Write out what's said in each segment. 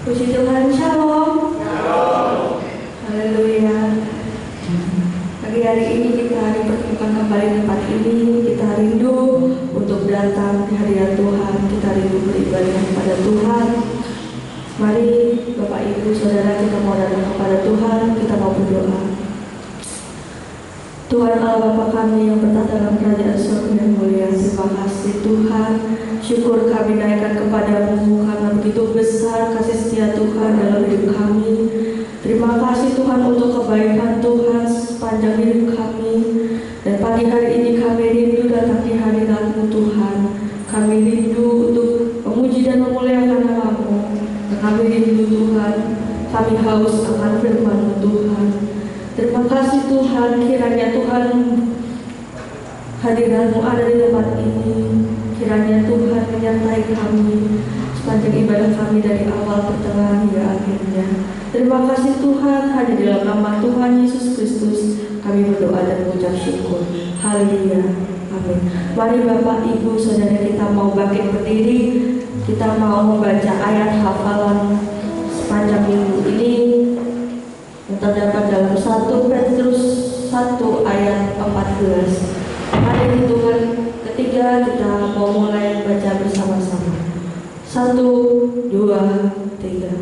Puji Tuhan, Shalom. Haleluya. Pagi hari ini kita dipertemukan kembali di tempat ini. Kita rindu untuk datang di hadirat Tuhan. Kita rindu beribadah kepada Tuhan. Mari Bapak Ibu Saudara, kita mau datang kepada Tuhan. Kita mau berdoa. Tuhan Allah Bapa kami yang bertata dalam kerajaan surga yang mulia, terima kasih Tuhan. Syukur kami naikkan kepadamu karena begitu besar kasih setia Tuhan dalam hidup kami. Terima kasih Tuhan untuk kebaikan Tuhan sepanjang hidup kami. Dan pagi hari ini kami rindu datang di hadirat-Mu Tuhan. Kami rindu untuk memuji dan memuliakan nama-Mu. Kami rindu Tuhan, kami haus akan firman-Mu Tuhan. Terima kasih Tuhan, kiranya Tuhan hadirat-Mu ada di tempat ini. Kiranya Tuhan menyertai kami sepanjang ibadah kami dari awal, pertengahan hingga akhirnya. Terima kasih Tuhan, hanya di dalam nama Tuhan Yesus Kristus kami berdoa dan mengucap syukur. Haleluya. Amin. Mari Bapak Ibu Saudara, kita mau bangkit berdiri. Kita mau membaca ayat hafalan sepanjang minggu ini yang terdapat dalam 1 Petrus 1 ayat 14. Hari hitungan ketiga kita mau mulai baca bersama-sama. 1, 2, 3.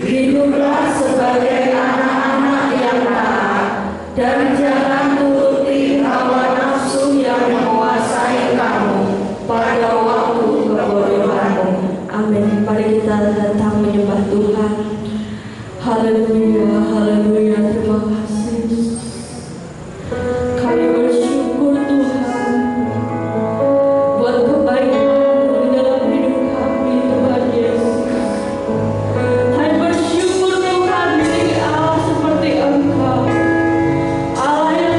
Hiduplah sebagai anak-anak yang taat dan jangan turuti hawa nafsu yang menguasai kamu pada waktu kebodohanmu. Amin. Mari kita datang menyembah Tuhan. Haleluya, haleluya. Terima kasih. Kami bersyukur Tuhan buat kebaikan-Mu di dalam hidup kami, Tuhan Yesus. Kami bersyukur Tuhan, milik Allah seperti Engkau, Allah yang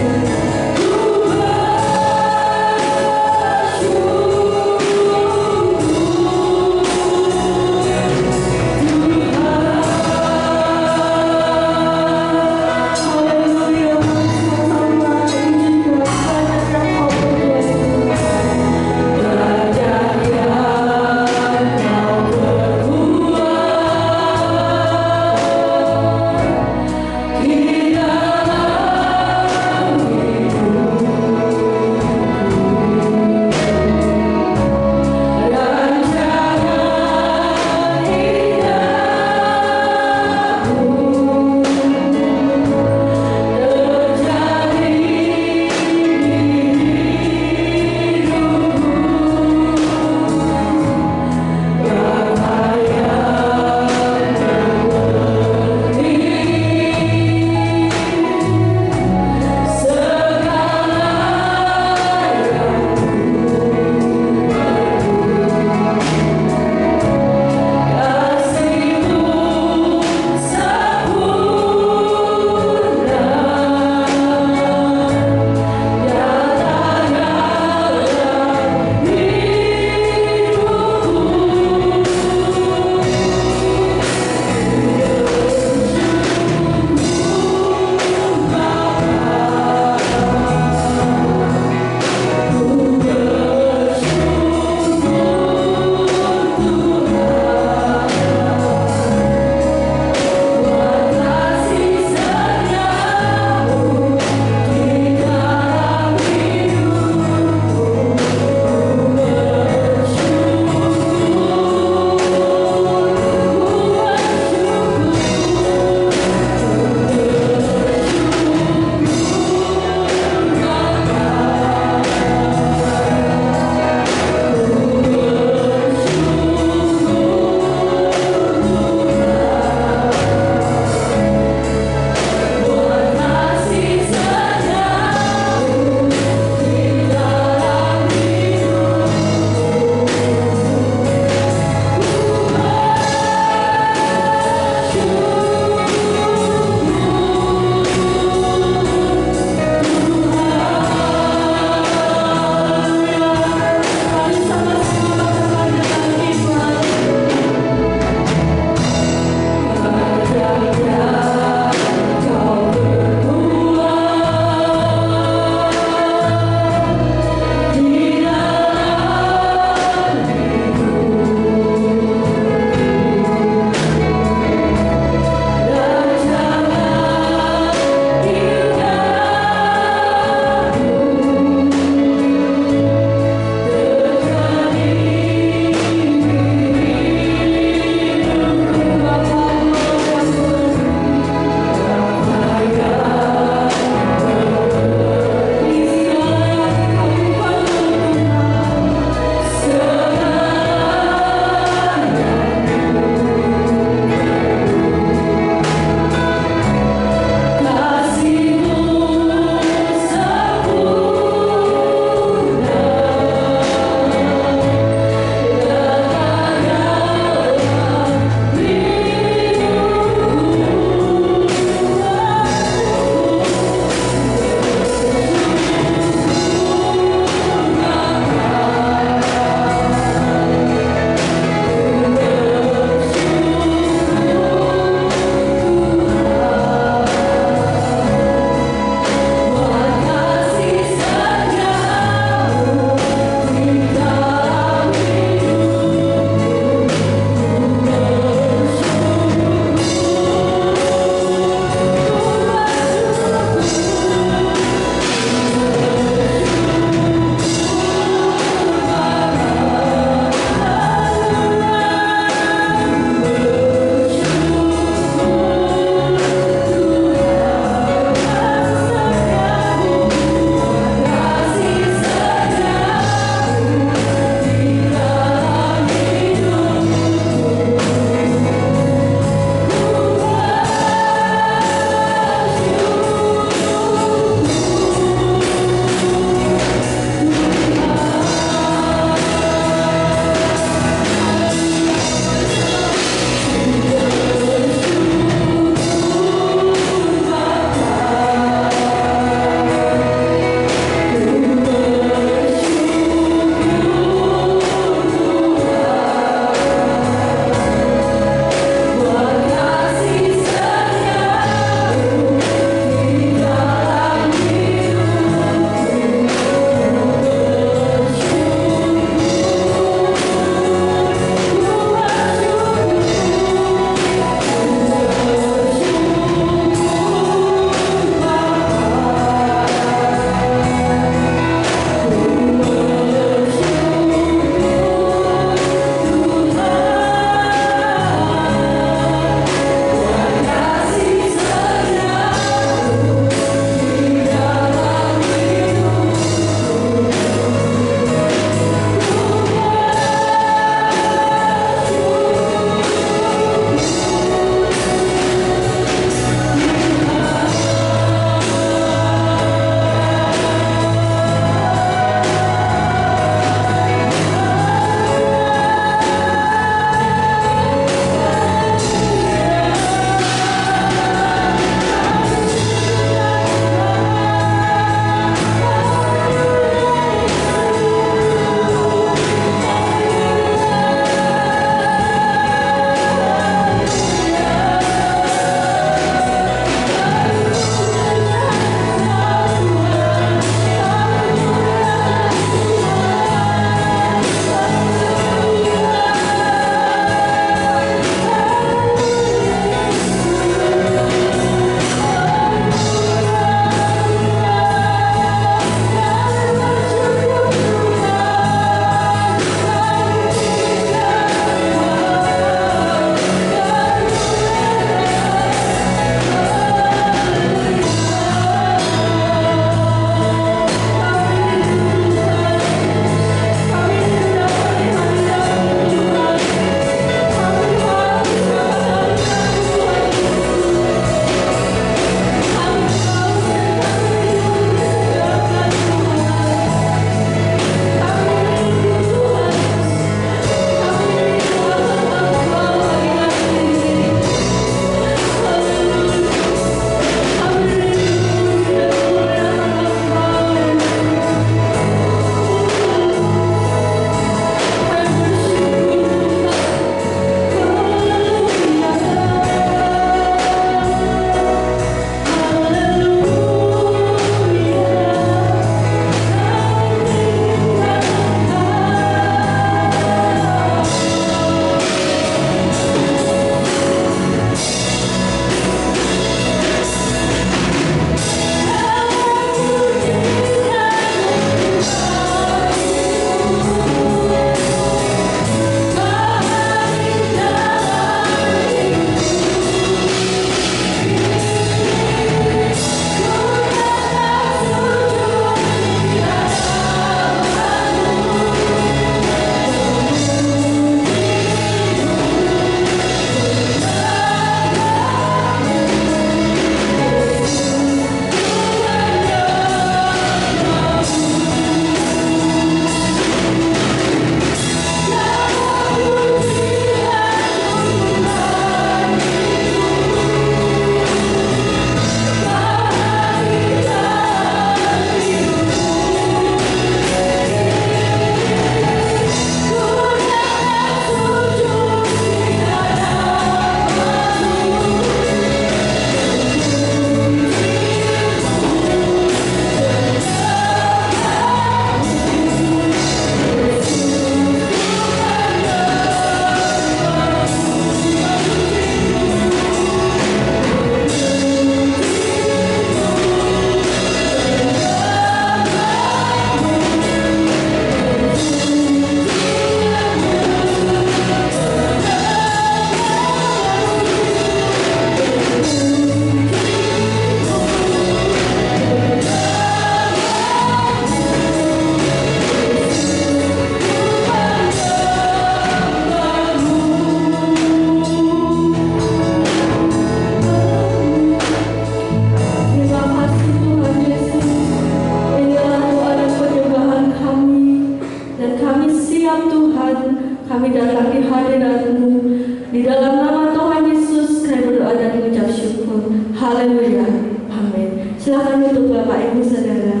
Haleluya. Amin. Silakan untuk Bapak Ibu Saudara.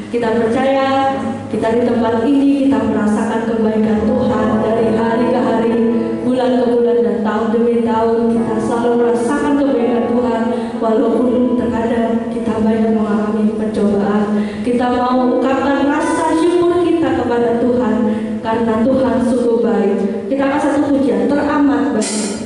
Kita percaya kita di tempat ini kita merasakan kebaikan Tuhan dari hari ke hari, bulan ke bulan, dan tahun demi tahun. Kita selalu merasakan kebaikan Tuhan walaupun terkadang kita banyak mengalami pencobaan. Kita mau ungkapkan rasa syukur kita kepada Tuhan karena Tuhan sungguh baik. Kita akan satu pujian teramat baik.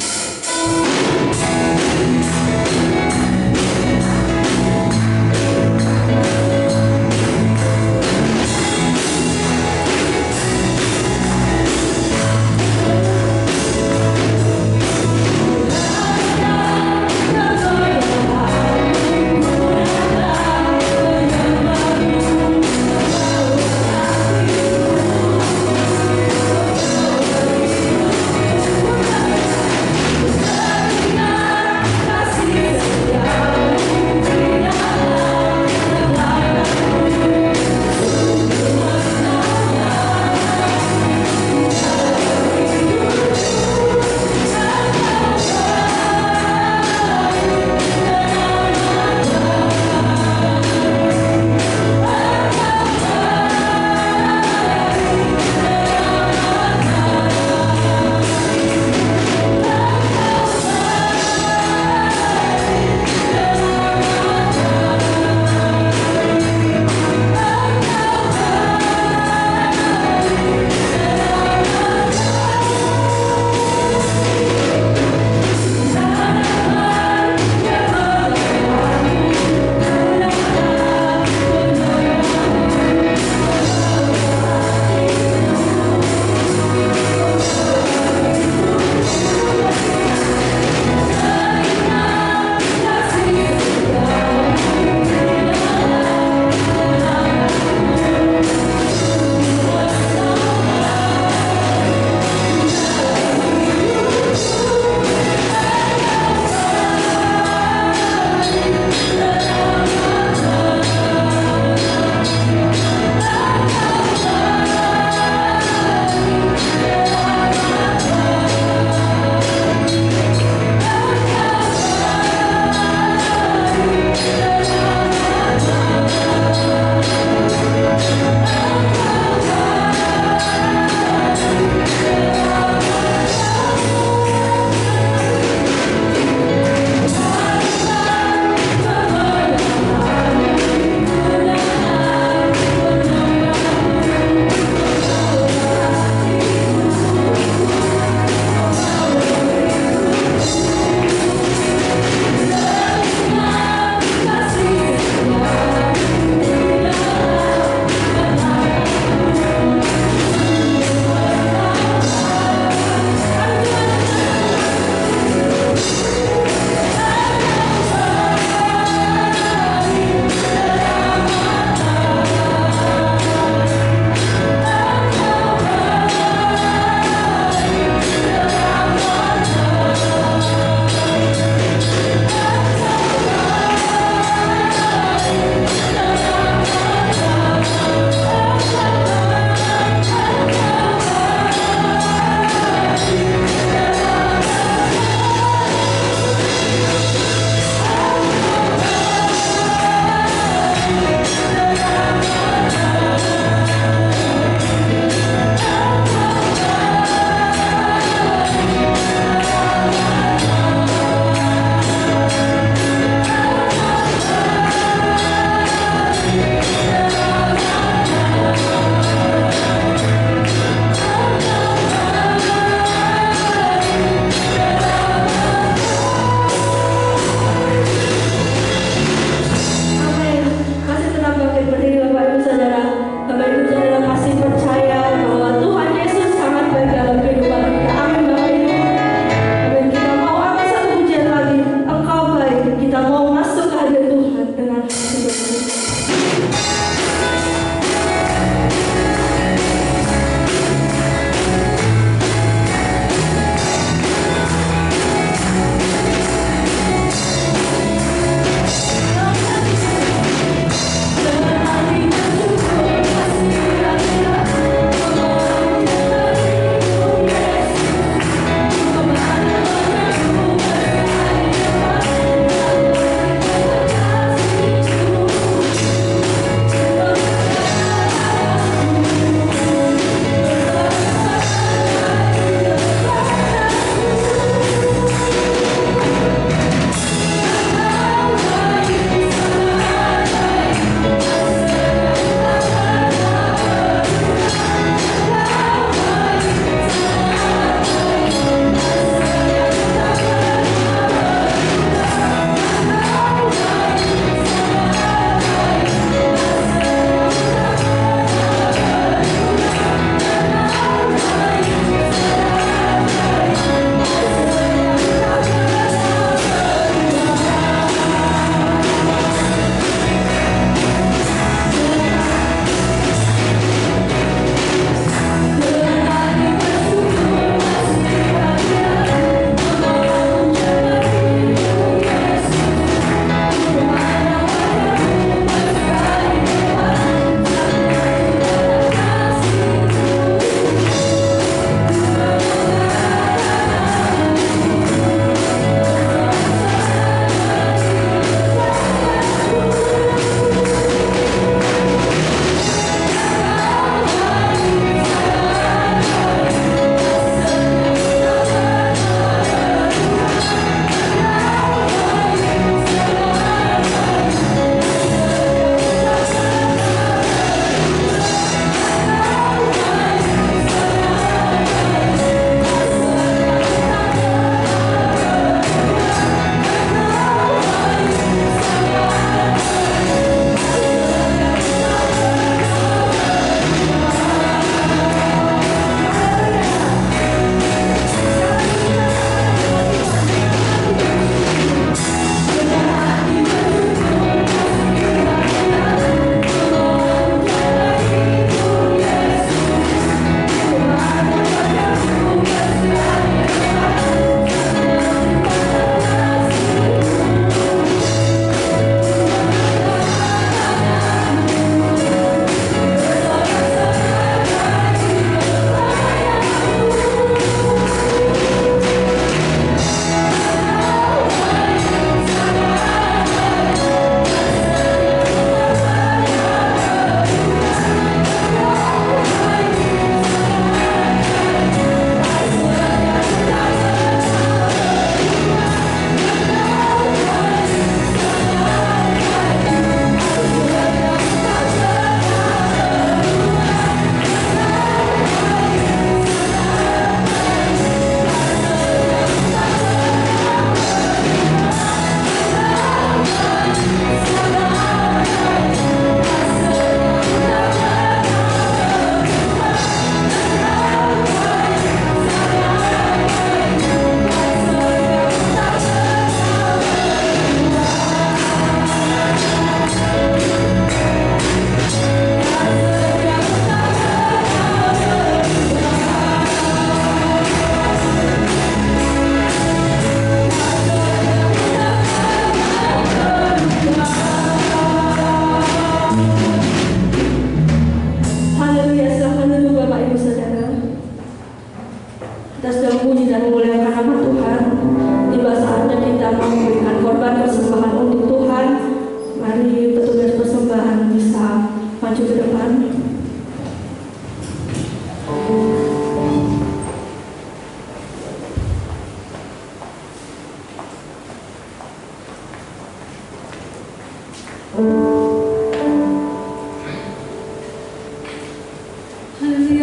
Haleluya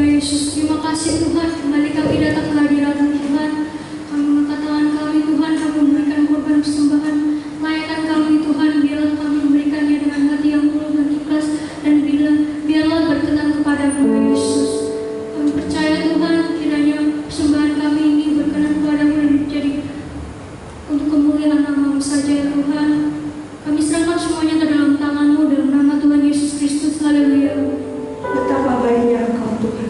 Yesus, terima kasih Tuhan. Kembali kami datang ke hadirat-Mu Tuhan. Kami mengangkat tangan kami Tuhan, kami memberikan korban persembahan. Layakkan kami Tuhan, biarlah kami memberikannya dengan hati yang tulus dan ikhlas, dan biarlah berkenan kepada-Mu Yesus. Kami percaya Tuhan, kiranya persembahan kami ini berkenan kepada-Mu dan menjadi untuk kemuliaan nama-Mu saja ya Tuhan. Kami serahkan semuanya ke dalam tangan-Mu dalam nama Tuhan Yesus Kristus. Haleluya. Betapa baiknya Engkau Tuhan.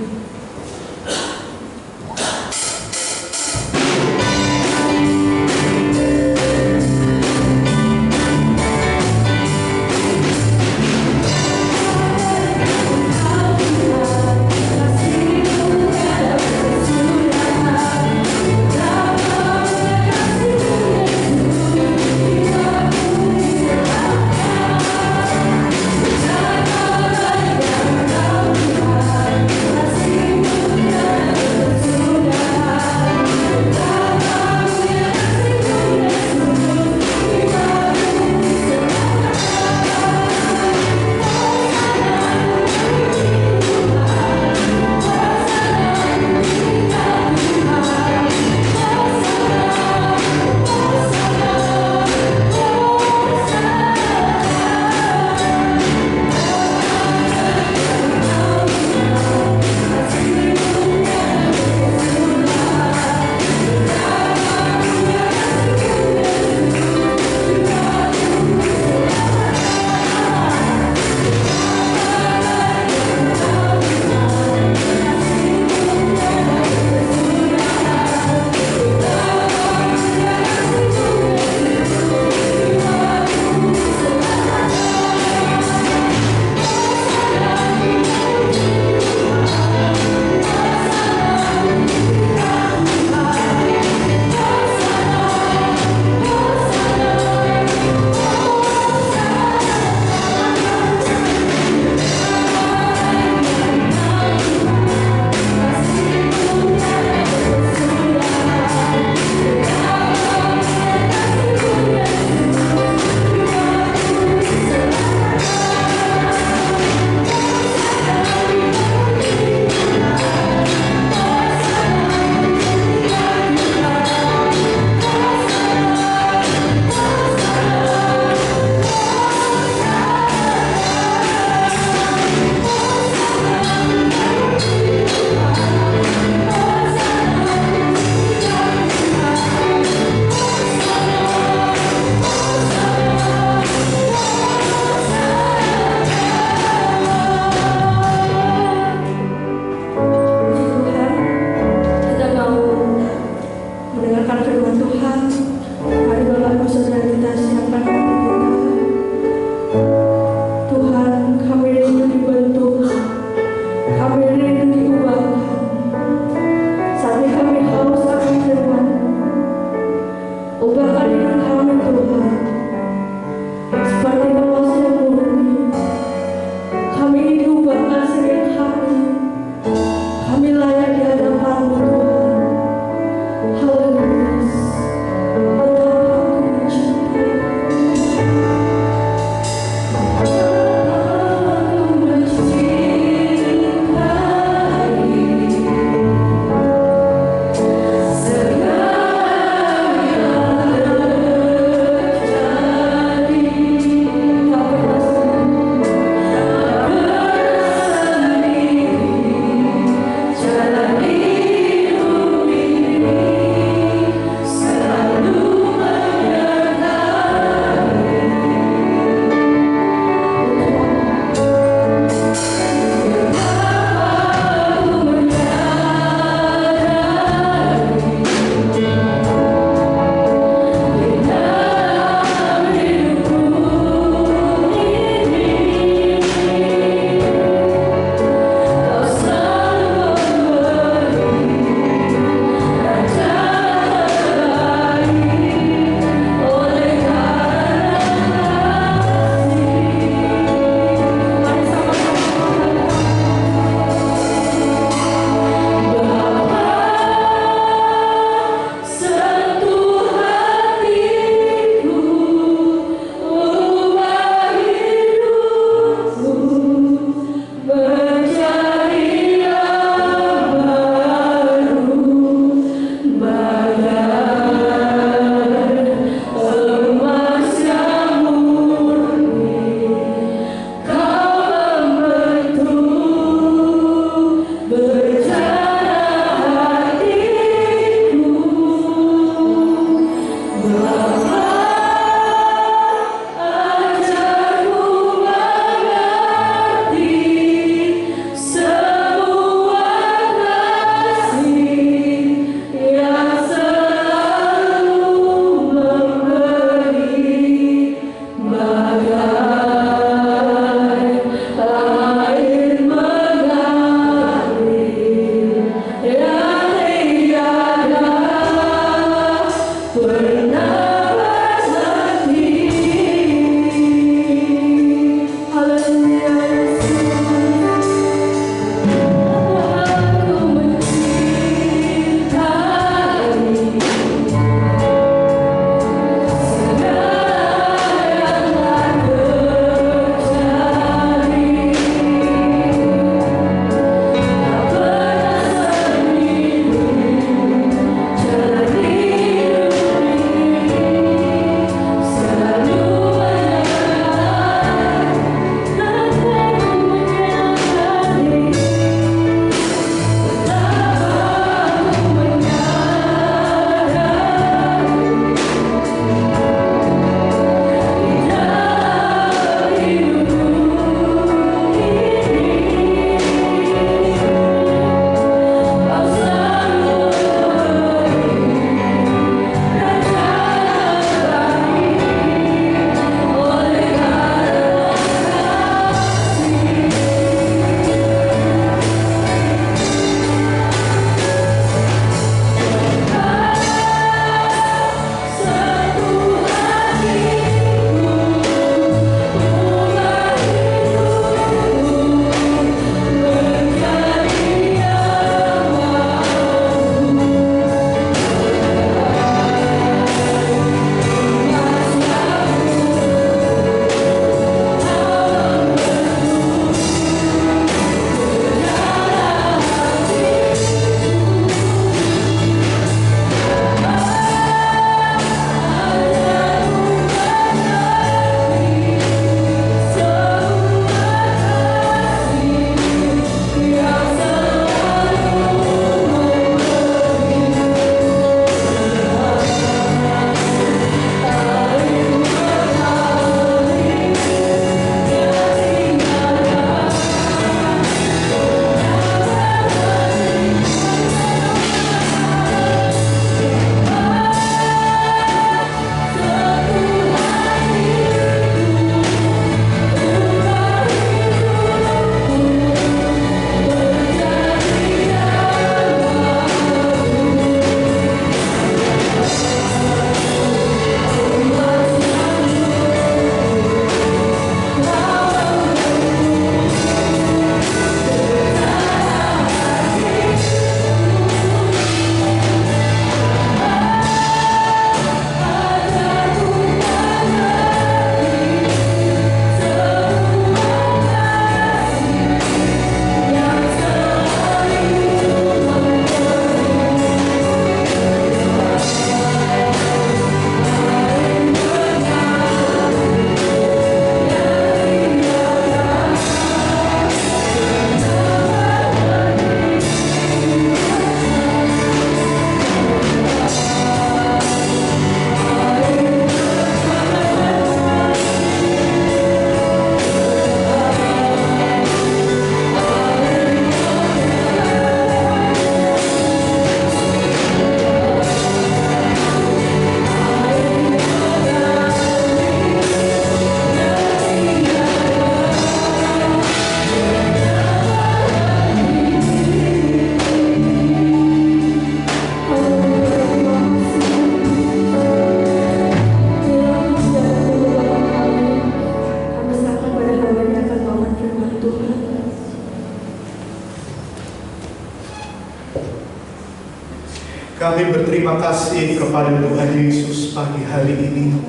Terima kasih kepada Tuhan Yesus pagi hari ini.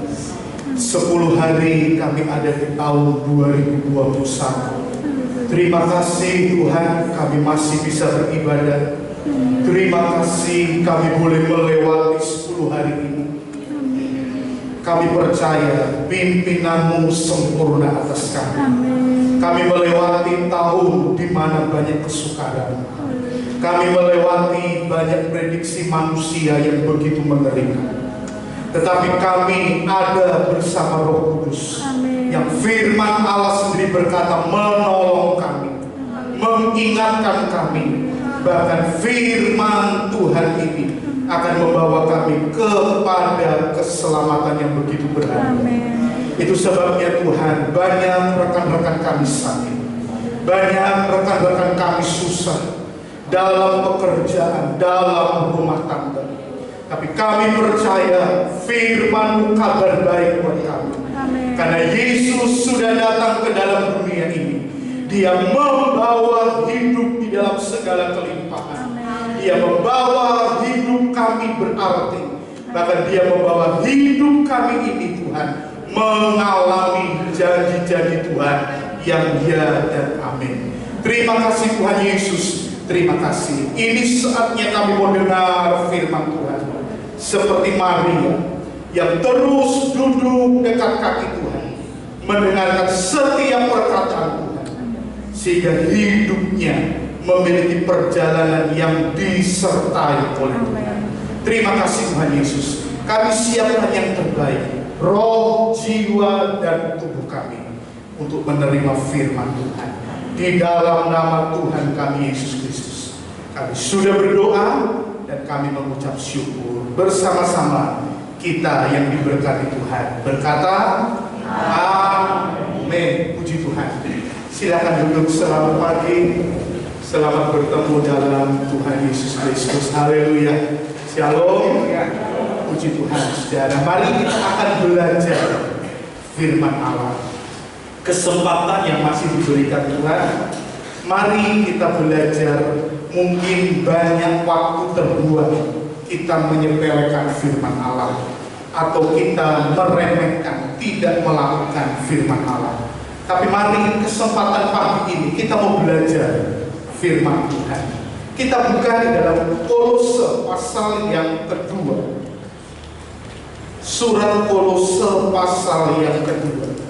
10 hari kami ada di tahun 2021. Terima kasih Tuhan, kami masih bisa beribadah. Terima kasih kami boleh melewati 10 hari ini. Kami percaya pimpinanmu sempurna atas kami. Kami melewati tahun di mana banyak kesukaran. Kami melewati banyak prediksi manusia yang begitu mengerikan. Tetapi kami ada bersama Roh Kudus. Yang firman Allah sendiri berkata menolong kami, mengingatkan kami. Bahkan firman Tuhan ini akan membawa kami kepada keselamatan yang begitu berharga. Itu sebabnya Tuhan, banyak rekan-rekan kami sakit, banyak rekan-rekan kami susah dalam pekerjaan, dalam rumah tangga. Tapi kami percaya firman-Mu kabar baik buat kami. Karena Yesus sudah datang ke dalam dunia ini. Dia membawa hidup di dalam segala kelimpahan. Dia membawa hidup kami berarti. Bahkan Dia membawa hidup kami ini Tuhan mengalami janji-janji Tuhan yang ya dan amin. Terima kasih Tuhan Yesus. Terima kasih. Ini saatnya kami mau dengar firman Tuhan. Seperti Maria yang terus duduk dekat kaki Tuhan, mendengarkan setiap perkataan Tuhan, sehingga hidupnya memiliki perjalanan yang disertai oleh Tuhan. Terima kasih Tuhan Yesus. Kami siapkan yang terbaik, roh, jiwa, dan tubuh kami untuk menerima firman Tuhan. Di dalam nama Tuhan kami Yesus Kristus, kami sudah berdoa dan kami mengucap syukur bersama-sama. Kita yang diberkati Tuhan berkata amin. Puji Tuhan. Silakan duduk. Selamat pagi, selamat bertemu dalam Tuhan Yesus Kristus. Haleluya. Shalom. Puji Tuhan. Saudara, mari kita akan belajar firman Allah. Kesempatan yang masih diberikan Tuhan, mari kita belajar. Mungkin banyak waktu terbuang kita menyepelekan firman Allah, atau kita meremehkan, tidak melakukan firman Allah. Tapi mari kesempatan pagi ini kita mau belajar firman Tuhan. Kita buka di dalam Kolose pasal yang kedua. Surat Kolose pasal yang kedua.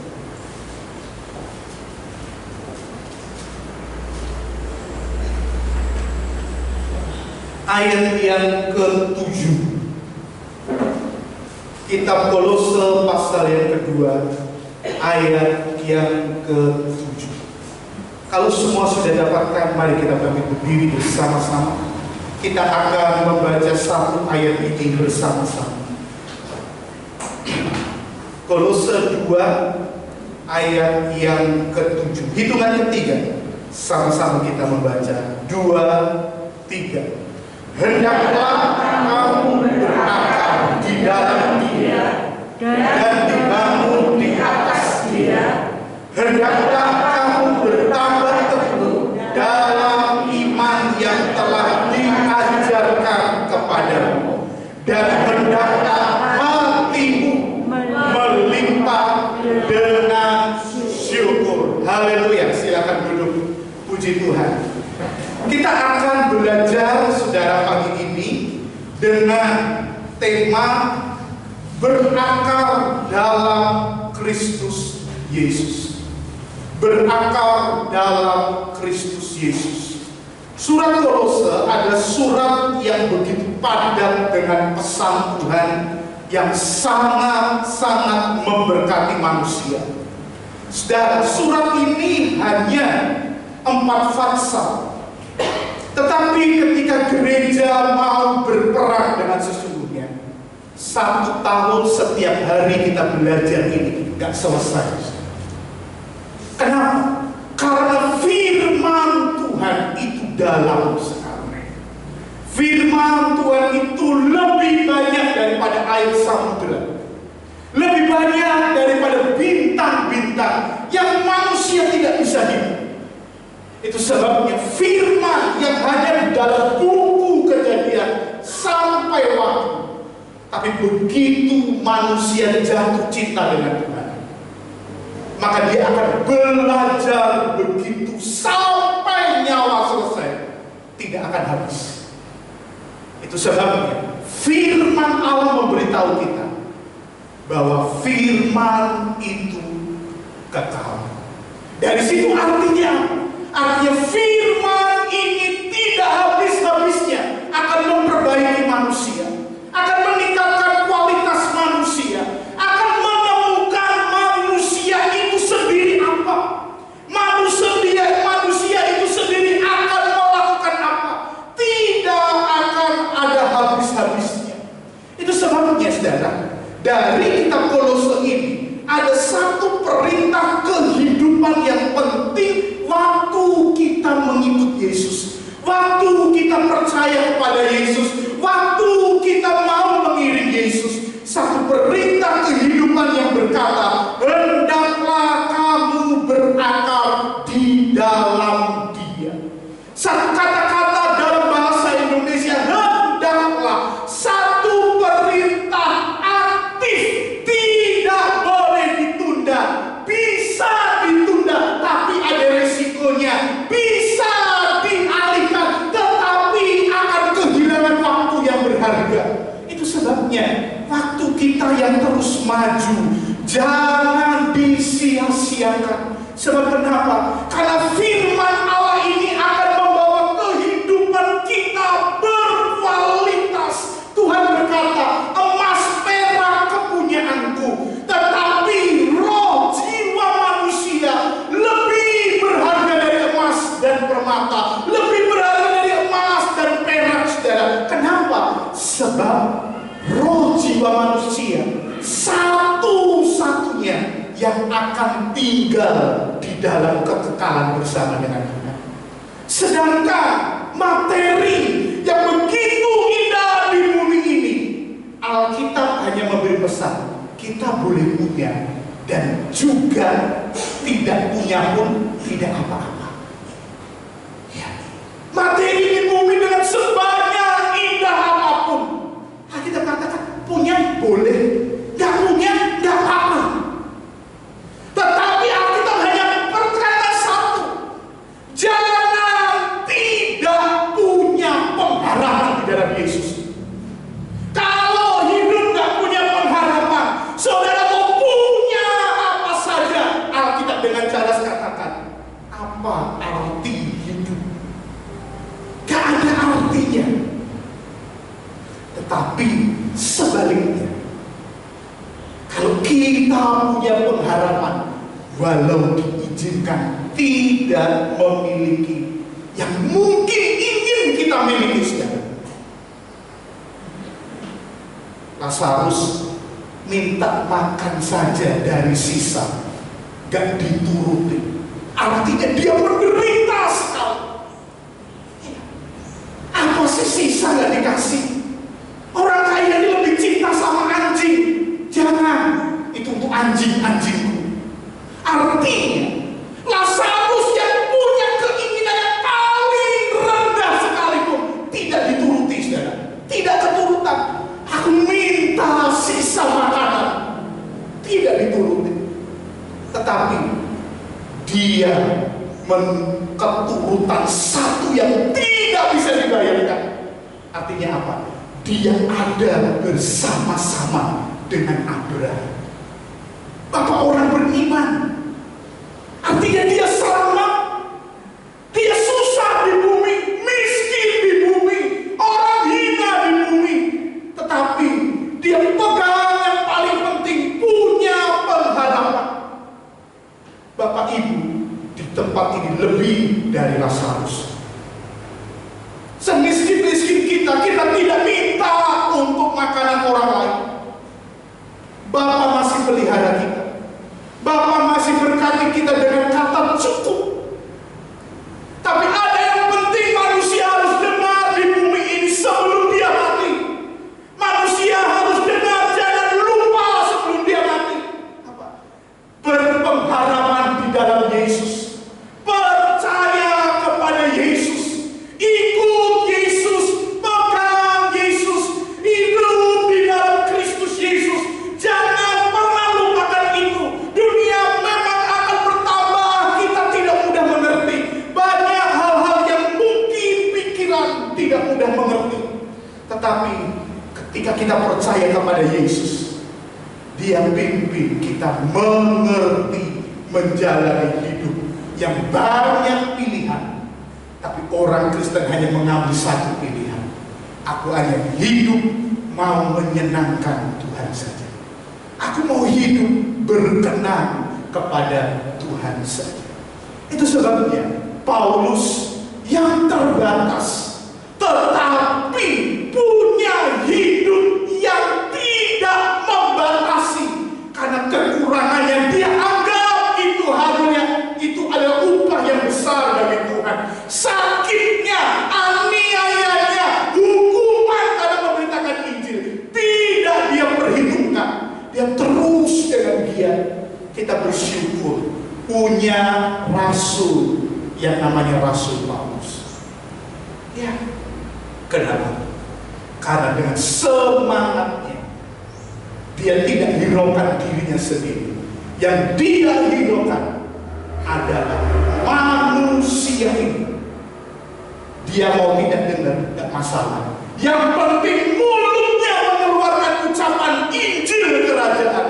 Ayat yang ke-7. Kitab Kolose pasal yang kedua, ayat yang ke-7. Kalau semua sudah dapatkan, mari kita bangkit berdiri bersama-sama. Kita akan membaca satu ayat ini bersama-sama. Kolose 2 ayat yang ke-7. Hitungan ketiga, sama-sama kita membaca. 2, 3. Hendaklah kamu berakar di dalam Dia dan dibangun di atas Dia. Hendaklah kamu bertambah teguh dalam iman yang telah diajarkan kepadamu, dan hendaklah hatimu melimpah dengan syukur. Haleluya. Silakan duduk. Puji Tuhan. Kita akan belajar saudara pagi ini dengan tema berakar dalam Kristus Yesus. Berakar dalam Kristus Yesus. Surat Kolose adalah surat yang begitu padat dengan pesan Tuhan yang sangat-sangat memberkati manusia. Saudara, surat ini hanya 4 pasal. Tetapi ketika gereja mau berperang dengan sesungguhnya, 1 tahun setiap hari kita belajar ini gak selesai. Kenapa? Karena firman Tuhan itu dalam sekali. Firman Tuhan itu lebih banyak daripada air samudera, lebih banyak daripada bintang-bintang yang manusia tidak bisa hidup. Itu sebabnya firman yang hanya di dalam buku Kejadian sampai sampai waktu. Tapi begitu manusia jatuh cinta dengan Tuhan, maka dia akan belajar begitu sampai nyawa selesai, tidak akan habis. Itu sebabnya firman Allah memberitahu kita bahwa firman itu kekal. Dari situ artinya firman ini tidak habis-habisnya akan memperbaiki manusia, akan meningkatkan kualitas manusia, akan menemukan manusia itu sendiri apa, manusia itu sendiri akan melakukan apa. Tidak akan ada habis-habisnya. Itu sebabnya saudara, dari kitab Kolose ini ada satu perintah kehidupan yang penting waktu kita mengikut Yesus, waktu kita percaya kepada Yesus, waktu kita mau mengiring Yesus. Satu perintah kehidupan yang berkata, hendaklah kamu berakar di dalam Dia. Satu kata-kata dalam bahasa Indonesia, hendaklah, satu perintah aktif, tidak boleh ditunda. Bisa ditunda, tapi ada resikonya. Bisa dialihkan, tetapi akan kehilangan waktu yang berharga. Itu sebabnya waktu kita yang terus maju jangan disia-siakan. Sebab kenapa? Karena firman Allah ini akan membawa kehidupan kita berkualitas. Tuhan berkata, emas perak kepunyaanku, tetapi roh jiwa manusia lebih berharga dari emas dan permata, lebih berharga dari emas dan perak, saudara. Kenapa? Sebab roh jiwa manusia satu-satunya yang akan tinggal di dalam kekekalan bersama dengan Tuhan. Sedangkan materi yang begitu indah di bumi ini, Alkitab hanya memberi pesan, kita boleh punya dan juga tidak punya pun tidak apa-apa. Ya. Materi di bumi dengan sebanyak indah apapun, kita katakan punya boleh, gak punya gak apa-apa. Tetapi Alkitab hanya berkata satu, jangan tidak punya pengharapan di dalam Yesus. Kalau hidup gak punya pengharapan, saudara mau punya apa saja, Alkitab dengan jelas katakan, apa arti hidup? Gak ada artinya. Tetapi sebaliknya, kalau kita punya pengharapan, walau diizinkan tidak memiliki yang mungkin ingin kita miliki, saudara. Lazarus minta makan saja dari sisa, gak dituruti. Artinya dia menderita sekali. Apa sih sisa gak dikasih? Orang kaya ini lebih cinta sama anjing. Jangan, itu untuk anjing-anjingku. Artinya Lazarus yang punya keinginan yang paling rendah sekalipun tidak dituruti, saudara. Tidak keturutan. Aku minta sisa makanan, tidak dituruti. Tetapi dia keturutan satu yang tidak bisa dibayangkan. Artinya apa? Dia ada bersama-sama dengan Abraham. Bapak orang beriman, artinya dia selamat. Dia susah di bumi, miskin di bumi, orang hina di bumi, tetapi dia pegang yang paling penting, punya pengharapan. Bapak Ibu, di tempat ini lebih dari Lazarus. Semiskin-miskin kita tidak minta untuk makanan orang lain. Bapak masih pelihara kita. Bapak masih berkati kita dengan kata cukup. Tapi ada yang penting manusia harus dengar di bumi ini sebelum dia mati. Manusia harus dengar, jangan lupa sebelum dia mati. Apa? Berpengharapan di dalam Yesus. Percaya kepada Yesus. Ikut Yesus, pegang Yesus. kita percaya kepada Yesus, Dia pimpin kita mengerti menjalani hidup yang banyak pilihan. Tapi orang Kristen hanya mengambil satu pilihan. Aku hanya hidup mau menyenangkan Tuhan saja. Aku mau hidup berkenan kepada Tuhan saja. Itu sebabnya Paulus yang terbatas tetapi punya hidup yang tidak membatasi, karena kekurangannya dia anggap itu harusnya itu adalah upah yang besar bagi Tuhan. Sakitnya, aniayanya, hukuman karena memberitakan Injil tidak dia perhitungkan. Dia terus dengan dia. Kita bersyukur punya rasul yang namanya Rasul Paulus. Ya, kenapa? Karena dengan semangatnya dia tidak hiraukan dirinya sendiri. Yang dia hiraukan adalah manusia ini. Dia mau tidak dengar, tidak masalah. Yang penting mulutnya mengeluarkan ucapan Injil kerajaan.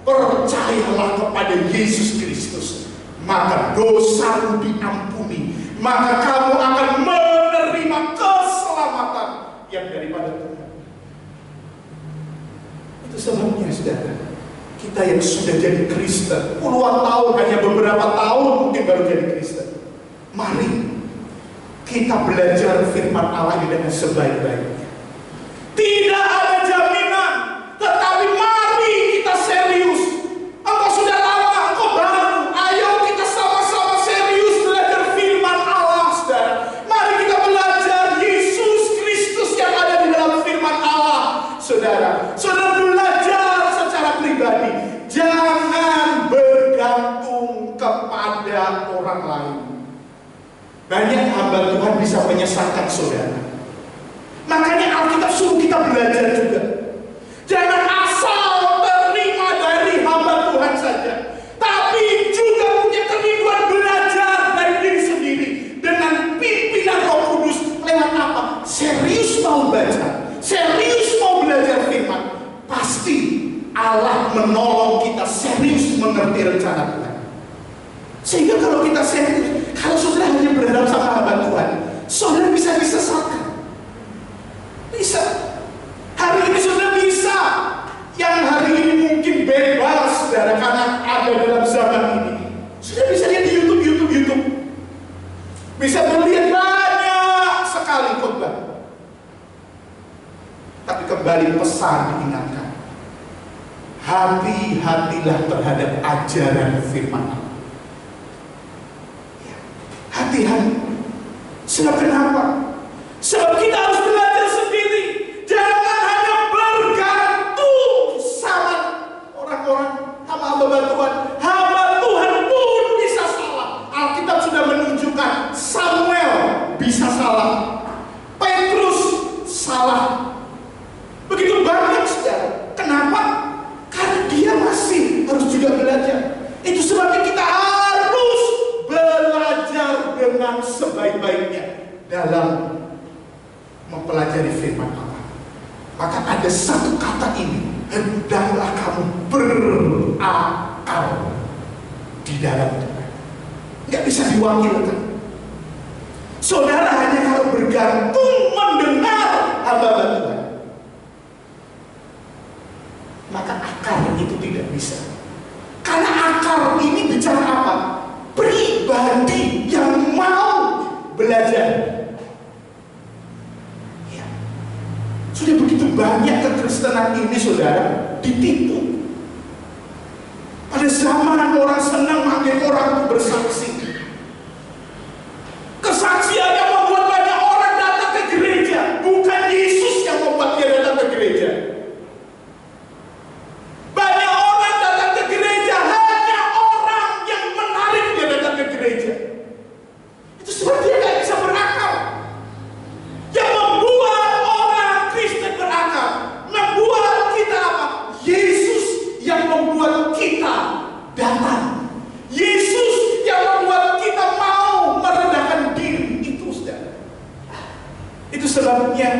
Percayalah kepada Yesus Kristus, maka dosamu diampuni, maka kamu akan menerima keselamatan yang daripada Tuhan. Itu sebabnya saudara, kita yang sudah jadi Kristen puluhan tahun, hanya beberapa tahun mungkin baru jadi Kristen, mari kita belajar firman Allah ini dengan sebaik-baiknya. Tidak ada jaminan, tetapi mari kita serius. Engkau sudah lama, engkau baru, ayo kita sama-sama serius belajar firman Allah, saudara. Mari kita belajar Yesus Kristus yang ada di dalam firman Allah, saudara. Saudara belajar secara pribadi, jangan bergantung kepada orang lain. Banyak hamba Tuhan bisa menyesatkan saudara. Makanya Alkitab suruh kita belajar juga. Jangan asal terima dari hamba Tuhan saja, tapi juga punya kerinduan belajar dari diri sendiri dengan pimpinan Roh Kudus. Lewat apa? Serius mau baca, serius mau belajar firman, pasti Allah menolong kita serius mengerti rencana Tuhan. Sehingga kalau kita serius, kalau saudara hanya berharap sama hamba Tuhan, saudara bisa disesatkan. Bisa. Hari ini saudara bisa. Yang hari ini mungkin bebas, saudara, karena ada dalam zaman ini. Saudara bisa lihat di YouTube. Bisa melihat banyak sekali khotbah. Tapi kembali pesan diingatkan. Hati-hatilah terhadap ajaran firman Allah. Hati-hati. Sebab kenapa? Sebab kita harus belajar sendiri. Jangan hanya bergantung sama orang-orang, sama hamba Tuhan. Hamba Tuhan pun bisa salah. Alkitab sudah menunjukkan Samuel bisa salah, Petrus salah. Begitu banyak saudara. Kenapa? Karena dia masih harus juga belajar. Itu sebabnya kita harus belajar dengan sebaik-baiknya dalam mempelajari firman Allah. Maka ada satu kata ini, hendaklah kamu berakal di dalam Tuhan. Nggak bisa diwakilkan. Saudara hanya kalau bergantung mendengar hamba Tuhan, maka akal itu tidak bisa. Karena akal ini bicara apa? Pribadi yang mau belajar. Sudah begitu banyak kekristenan ini saudara ditipu. Pada zaman orang senang manggil orang bersaksi. Kesaksiannya membuat banyak orang datang ke gereja. Bukan Yesus yang membuat dia datang ke gereja. Banyak orang datang ke gereja, hanya orang yang menarik dia datang ke gereja. Itu sebab dia tidak bisa berakal. Yang membuat orang Kristen berakal, membuat kita apa? Yesus yang membuat kita datang. Yesus yang membuat kita mau merendahkan diri. Itu saudara. Itu sebabnya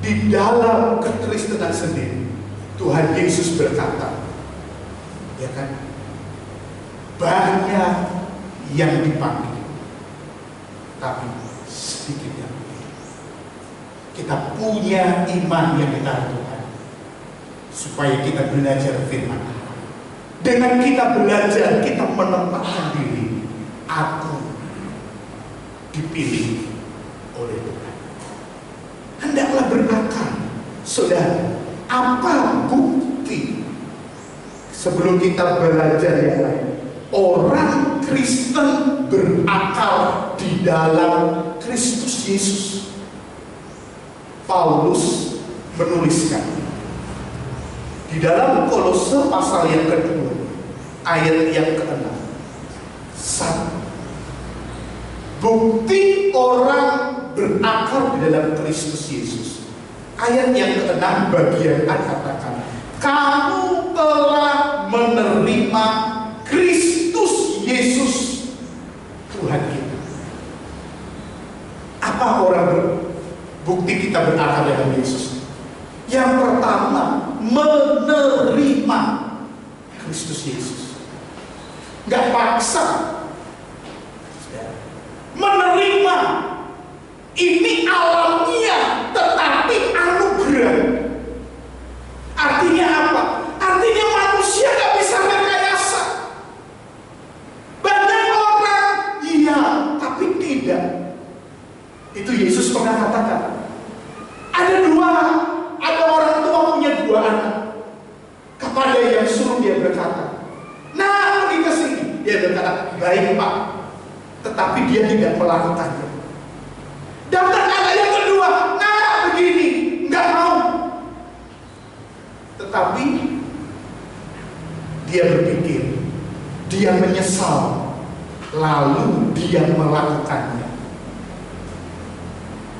Di dalam kekristenan sendiri, Tuhan Yesus berkata, ya kan, banyak yang dipanggil, tapi sedikit yang dipilih. Kita punya iman yang ditaruh Tuhan, supaya kita belajar firman Allah. Dengan kita belajar, kita menempatkan diri, aku dipilih oleh Tuhan. Hendaklah berakal, saudara. Apa bukti sebelum kita belajar yang lain? Orang Kristen berakal di dalam Kristus Yesus. Paulus menuliskan di dalam Kolose pasal yang kedua, ayat yang ke-6. Satu, bukti orang berakal di dalam Kristus Yesus. Ayat yang ke-6 bagian A katakan, kamu telah menerima Kristus Yesus Tuhan kita. Apa orang bukti kita berakal dalam Yesus? Yang pertama, menerima Kristus Yesus. Gak paksa, menerima. Ini alamiah, tetapi anugerah. Artinya apa? Artinya manusia gak bisa rekayasa. Banyak orang, iya, tapi tidak. Itu Yesus pernah katakan. Ada orang tua punya 2 anak. Kepada yang suruh dia berkata, nah pergi ke sini. Dia berkata, baik Pak. Tetapi dia tidak melakukannya. Daftar anak yang kedua, nah begini, nggak mau. Tetapi dia berpikir, dia menyesal, lalu dia melakukannya.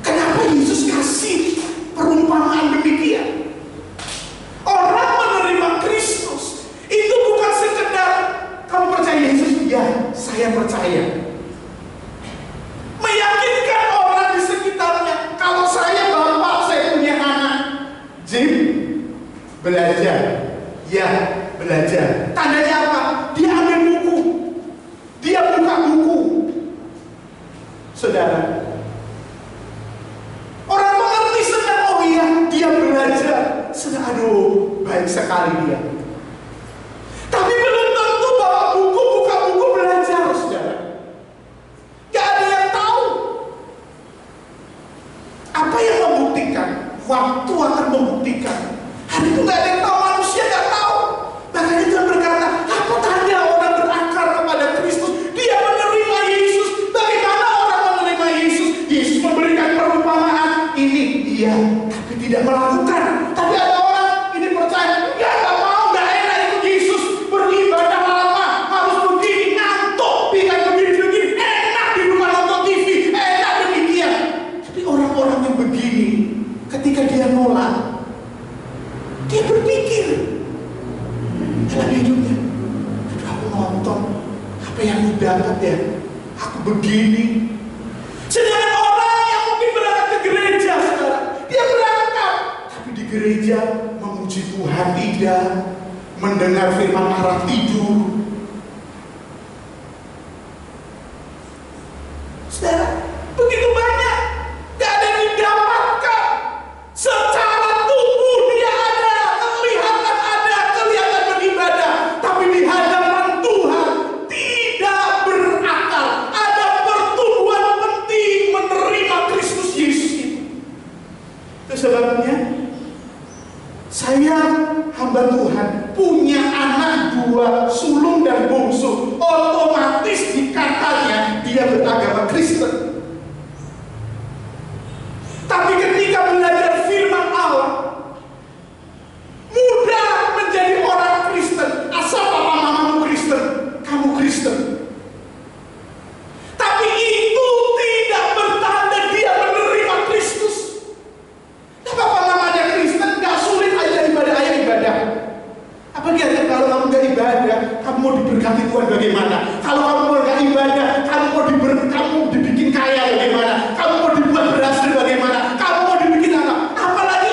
Kenapa Yesus kasih perumpamaan demikian? Orang menerima Kristus itu bukan sekedar kamu percaya Yesus, ya saya percaya. Meyakinkan orang di sekitarnya, kalau saya bapak, saya punya anak. Jim, belajar. Ya, belajar. Tandanya apa? Dia ambil buku. Dia buka buku. Saudara, orang mengerti sedang, oh iya, dia belajar. Sudah, aduh, baik sekali dia. Tapi belum tentu bawa buku, buka buku belajar, saudara. Gak ada yang tahu. Apa yang membuktikan? Waktu akan membuktikan. Hari itu gak ada yang tahu, manusia gak tahu. Makanya Tuhan berkata, apa tanda orang berakar kepada Kristus? Dia menerima Yesus. Bagaimana orang menerima Yesus? Yesus memberikan perumpamaan ini, iya, tapi tidak melakukan. Tapi ada orang ini percaya, gak mau, gak enak ikut Yesus, beribadah lama, harus begini, ngantuk, bikin begini, enak di rumah nonton TV, enak demikian. Tapi orang-orang yang begini, ketika dia nolak, dia berpikir dalam hidupnya, aduh aku nonton, apa yang didapat ya, aku begini. Sedangkan orang yang mungkin berangkat ke gereja, saudara, dia berangkat, tapi di gereja memuji Tuhan tidak, mendengar firman Allah tidur. Saudara, begitu banyak, gak ada yang didapatkan. Secara tubuh dia ada, kelihatan beribadah, tapi di hadapan Tuhan tidak berakal. Ada pertumbuhan penting menerima Kristus Yesus itu. Itu sebabnya saya hamba Tuhan punya anak 2 sulung dan bungsu, otomatis dikatanya dia beragama Kristen. Tapi ketika belajar firman Allah, mudah menjadi orang Kristen. Asal papa mamamu Kristen, kamu Kristen. Tapi itu tidak bertanda dia menerima Kristus. Nah, papa mamanya Kristen, gak sulit aja ibadah, aja ibadah. Apa dia kalau kamu gak ibadah, kamu mau diberkati Tuhan bagaimana? Kalau kamu mau gak ibadah, kamu dibikin kaya bagaimana? Kamu mau dibuat berhasil bagaimana? Kamu mau dibikin apa? Apalagi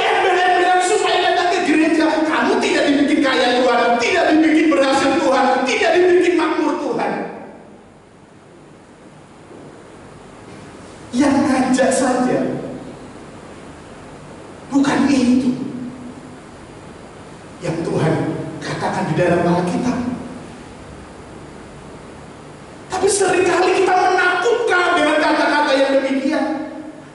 dalam Alkitab. Tapi seringkali kita menakutkan dengan kata-kata yang demikian.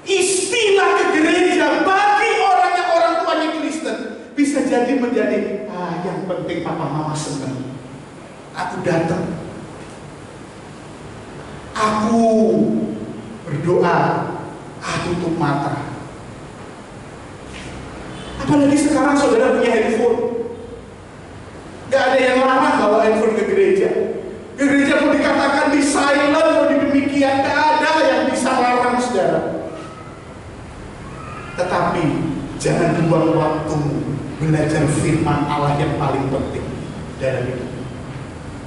Istilah ke gereja bagi orang yang orang tuanya Kristen bisa jadi menjadi yang penting papa mama senang. Aku datang. Aku berdoa. Aku tutup mata. Apalagi sekarang saudara punya handphone. Gak ada yang larang bawa handphone ke gereja. Ke gereja pun dikatakan di silent atau di demikian. Gak ada yang bisa larang saudara. Tetapi jangan buang waktu belajar firman Allah yang paling penting dalam hidup.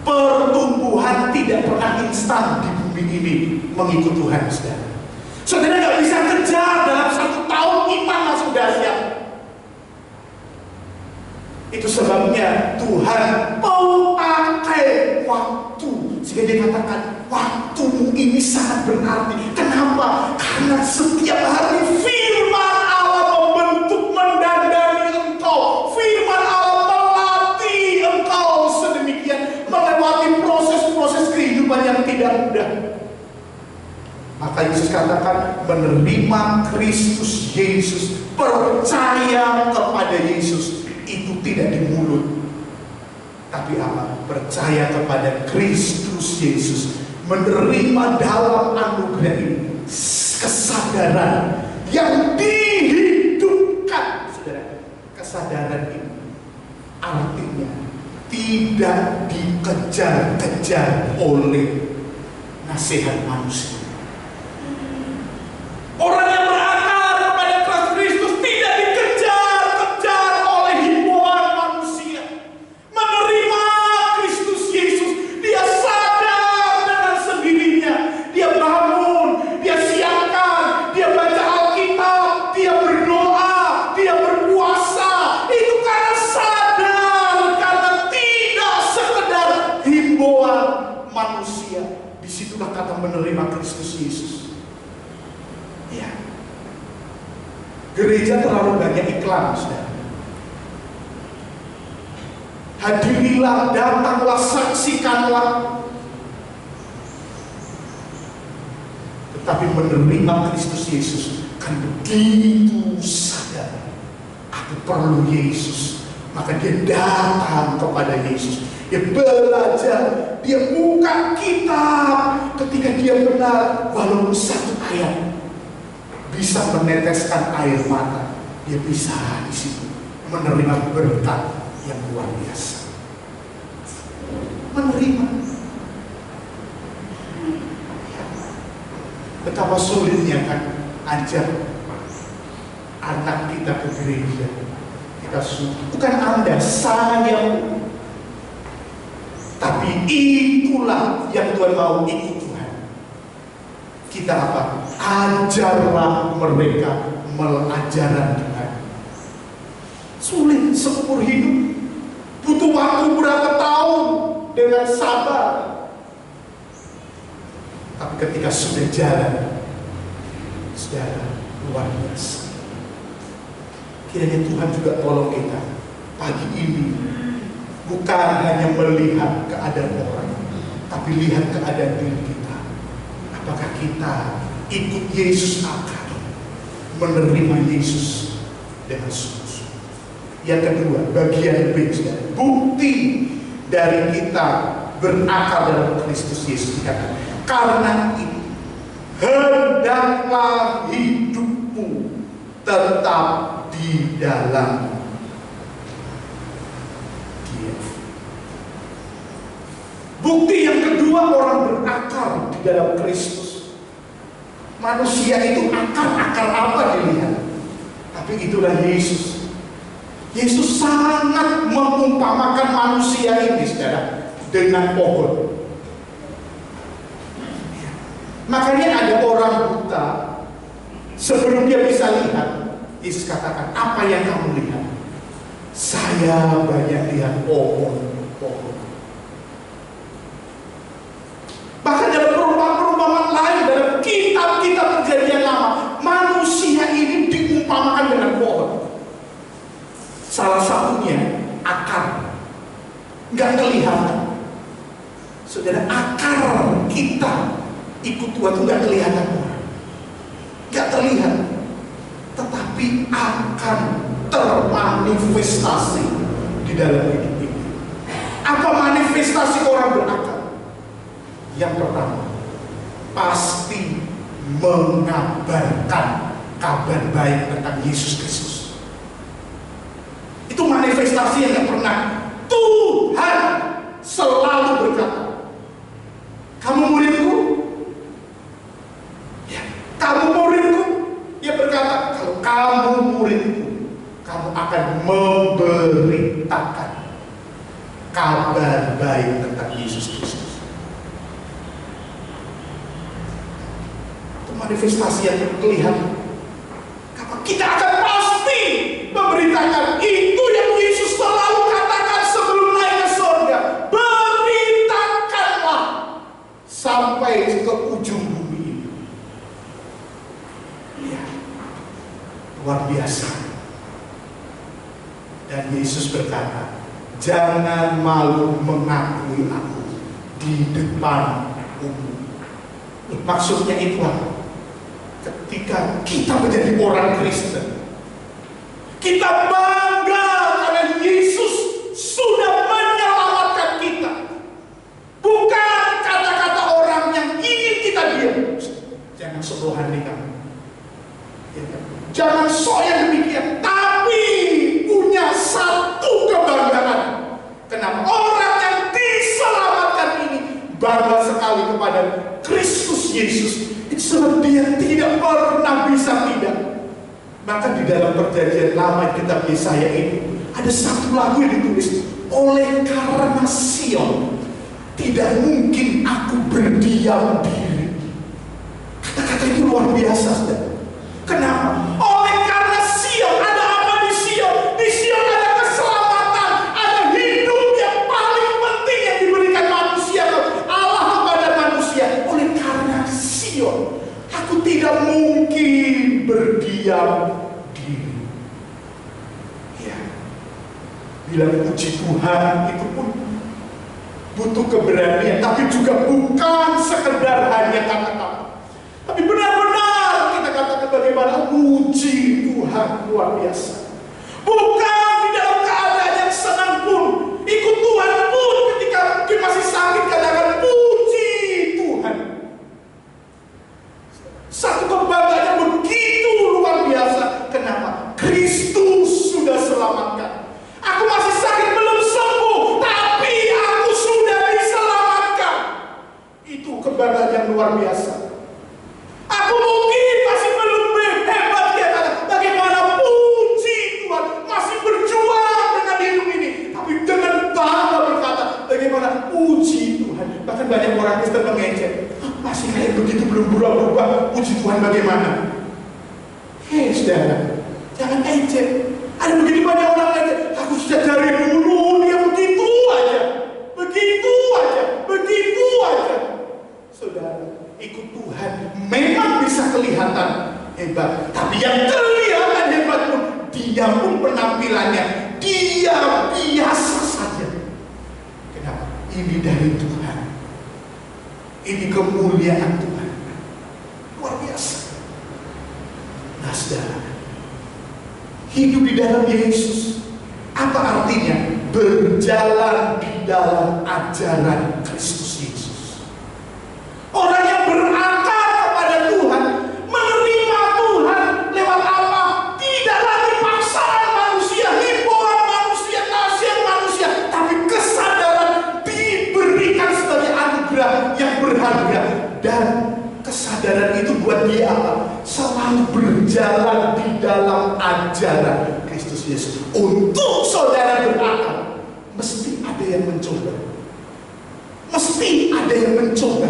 Pertumbuhan tidak pernah instan di bumi ini mengikut Tuhan saudara. Saudara gak bisa kejar dalam 1 tahun iman langsung dahsyat. Itu sebabnya Tuhan mau pakai waktu. Sehingga dia katakan, waktumu ini sangat berarti. Kenapa? Karena setiap hari firman Allah membentuk, mendandani engkau. Firman Allah melatih engkau sedemikian, melewati proses-proses kehidupan yang tidak mudah. Maka Yesus katakan, menerima Kristus Yesus, percaya kepada Yesus, itu tidak di mulut, tapi apa? Percaya kepada Kristus Yesus, menerima dalam anugerah ini kesadaran yang dihidupkan, saudara. Kesadaran ini artinya tidak dikejar-kejar oleh nasihat manusia. Orang yang berakar kepada Kristus tidak dikejar-kejar oleh himbauan manusia. Menerima Kristus Yesus, dia sadar dengan sendirinya. Dia bangun, dia siapkan, dia baca Alkitab, dia berdoa, dia berpuasa. Itu karena sadar, karena tidak sekedar himbauan manusia. Disitulah kata menerima Kristus Yesus. Ya. Gereja terlalu banyak iklan, saudara. Hadirilah, datanglah, saksikanlah. Tetapi menerima Kristus Yesus kan begitu sadar. Aku perlu Yesus. Maka dia datang kepada Yesus. Dia belajar, dia buka kitab. Ketika dia benar, walaupun 1 ayat bisa meneteskan air mata, dia bisa di situ menerima berkat yang luar biasa. Menerima. Betapa sulitnya kan ajak anak kita ke gereja. Kita bukan Anda, saya. Tapi itulah yang Tuhan mau ikut. Kita apa? Ajarlah mereka ajaran Tuhan. Sulit seumur hidup. Butuh waktu berapa tahun dengan sabar. Tapi ketika sudah jalan, saudara, luar biasa. Kiranya Tuhan juga tolong kita pagi ini. Bukan hanya melihat keadaan orang, tapi lihat keadaan diri kita. Apakah kita ikut Yesus akar, menerima Yesus dengan sungguh-sungguh. Yang kedua, bagian B, bukti dari kita berakar dalam Kristus Yesus dikatakan, karena itu hendaklah hidupmu tetap di dalam Dia. Bukti yang kedua, orang berakar di dalam Kristus. Manusia itu akar apa dilihat? Tapi itulah Yesus. Yesus sangat mengumpamakan manusia ini, saudara, dengan pohon. Makanya ada orang buta, sebelum dia bisa lihat, Yesus katakan, apa yang kamu lihat? Saya banyak lihat pohon-pohon. Bahkan dalam perumpamaan-perumpamaan lain, dalam kitab-kitab Perjanjian Lama, manusia ini diumpamakan dengan pohon. Salah satunya akar. nggak kelihatan. Saudara, akar kita ikut Tuhan itu nggak kelihatan orang, nggak terlihat, tetapi akan termanifestasi di dalam hidup ini. Apa manifestasi orang berakal? Yang pertama, pasti mengabarkan kabar baik tentang Yesus Kristus. Itu manifestasi yang gak pernah. Tuhan selalu berkata, kamu muridku? Ya, kamu muridku? Dia berkata, kalau kamu muridku, kamu akan memberitakan kabar baik tentang Yesus Kristus. Itu manifestasi yang kelihatan. Kita akan pasti memberitakan itu yang Yesus selalu katakan sebelum naik ke surga. Beritakanlah sampai ke ujung bumi ini. Ya, luar biasa. Dan Yesus berkata, jangan malu mengakui aku di depan umum. Maksudnya itu apa? Ketika kita menjadi orang Kristen, kita bangga karena Yesus sudah menyelamatkan kita. Bukan kata-kata orang yang ingin kita diam. Jangan sok rohani kamu. Jangan sok yang demikian. Tapi punya satu kebanggaan. Kenapa? Orang yang diselamatkan ini bangga sekali kepada Kristus Yesus. Sebab dia tidak pernah bisa tidak. Maka di dalam perjanjian lama kitab Yesaya ini ada satu lagu yang ditulis, oleh karena Sion tidak mungkin aku berdiam diri. Kata-kata itu luar biasa, saudara. Kenapa? Oleh karena Sion, ada apa di Sion? Di Sion ada keselamatan, ada hidup yang paling penting yang diberikan manusia, Allah kepada manusia. Oleh karena Sion, aku tidak mungkin berdiam diri. Ya, bilang puji Tuhan itu pun butuh keberanian, tapi juga bukan sekedar hanya kata-kata, tapi benar-benar kita katakan bagaimana puji Tuhan luar biasa. Bukan di dalam keadaan yang senang pun, ikut Tuhan pun ketika mungkin masih sakit katakan puji Tuhan. Satu kebanggaan yang begitu luar biasa. Kenapa? Kristus sudah selamatkan. Aku masih sakit belum sembuh, tapi aku sudah diselamatkan. Itu kebanggaan yang luar biasa. Aku mungkin masih belum hebat dia kata, bagaimana puji Tuhan masih berjuang dengan hidup ini, tapi dengan bangga berkata, bagaimana puji Tuhan. Bahkan banyak orang Kristen mengejek, masih kayak begitu belum berubah-ubah, puji Tuhan bagaimana? Hei saudara, jangan ejek. Ada begitu banyak orang ejek, aku sudah dari dulu dia begitu aja, begitu aja, begitu aja. Saudara, ikut Tuhan memang bisa kelihatan hebat, tapi yang kelihatan hebat pun dia pun penampilannya dia biasa saja. Kenapa? Ini dari Tuhan. Ini kemuliaan Tuhan. Luar biasa. Nah saudara, hidup di dalam Yesus, apa artinya? Berjalan di dalam ajaran Kristus Yesus. Orang yang berakar kepada Tuhan, menerima Tuhan lewat apa? Tidak lagi paksaan manusia, himbauan manusia, nasihat manusia, tapi kesadaran diberikan sebagai anugerah yang berharga. Dan kesadaran itu buat dia apa? Selalu berjalan di dalam ajaran Kristus Yesus. Untuk saudara berakal, mesti ada yang mencoba, mesti ada yang mencoba,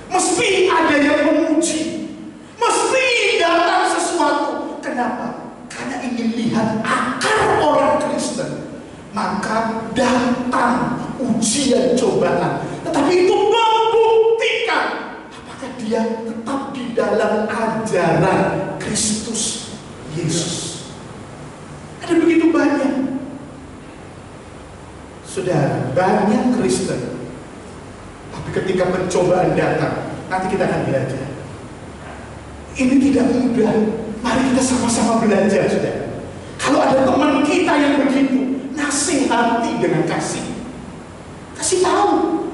mesti ada yang memuji, mesti datang sesuatu. Kenapa? Karena ingin lihat akar orang Kristen. Maka datang ujian cobaan. Tetapi itu membuktikan apakah dia tetap di dalam ajaran Kristus Yesus. Ada begitu banyak. Saudara, banyak Kristen, tapi ketika pencobaan datang, nanti kita akan belajar. Ini tidak mudah. Mari kita sama-sama belajar, saudara. Kalau ada teman kita yang begitu, nasihati dengan kasih. Kasih tahu.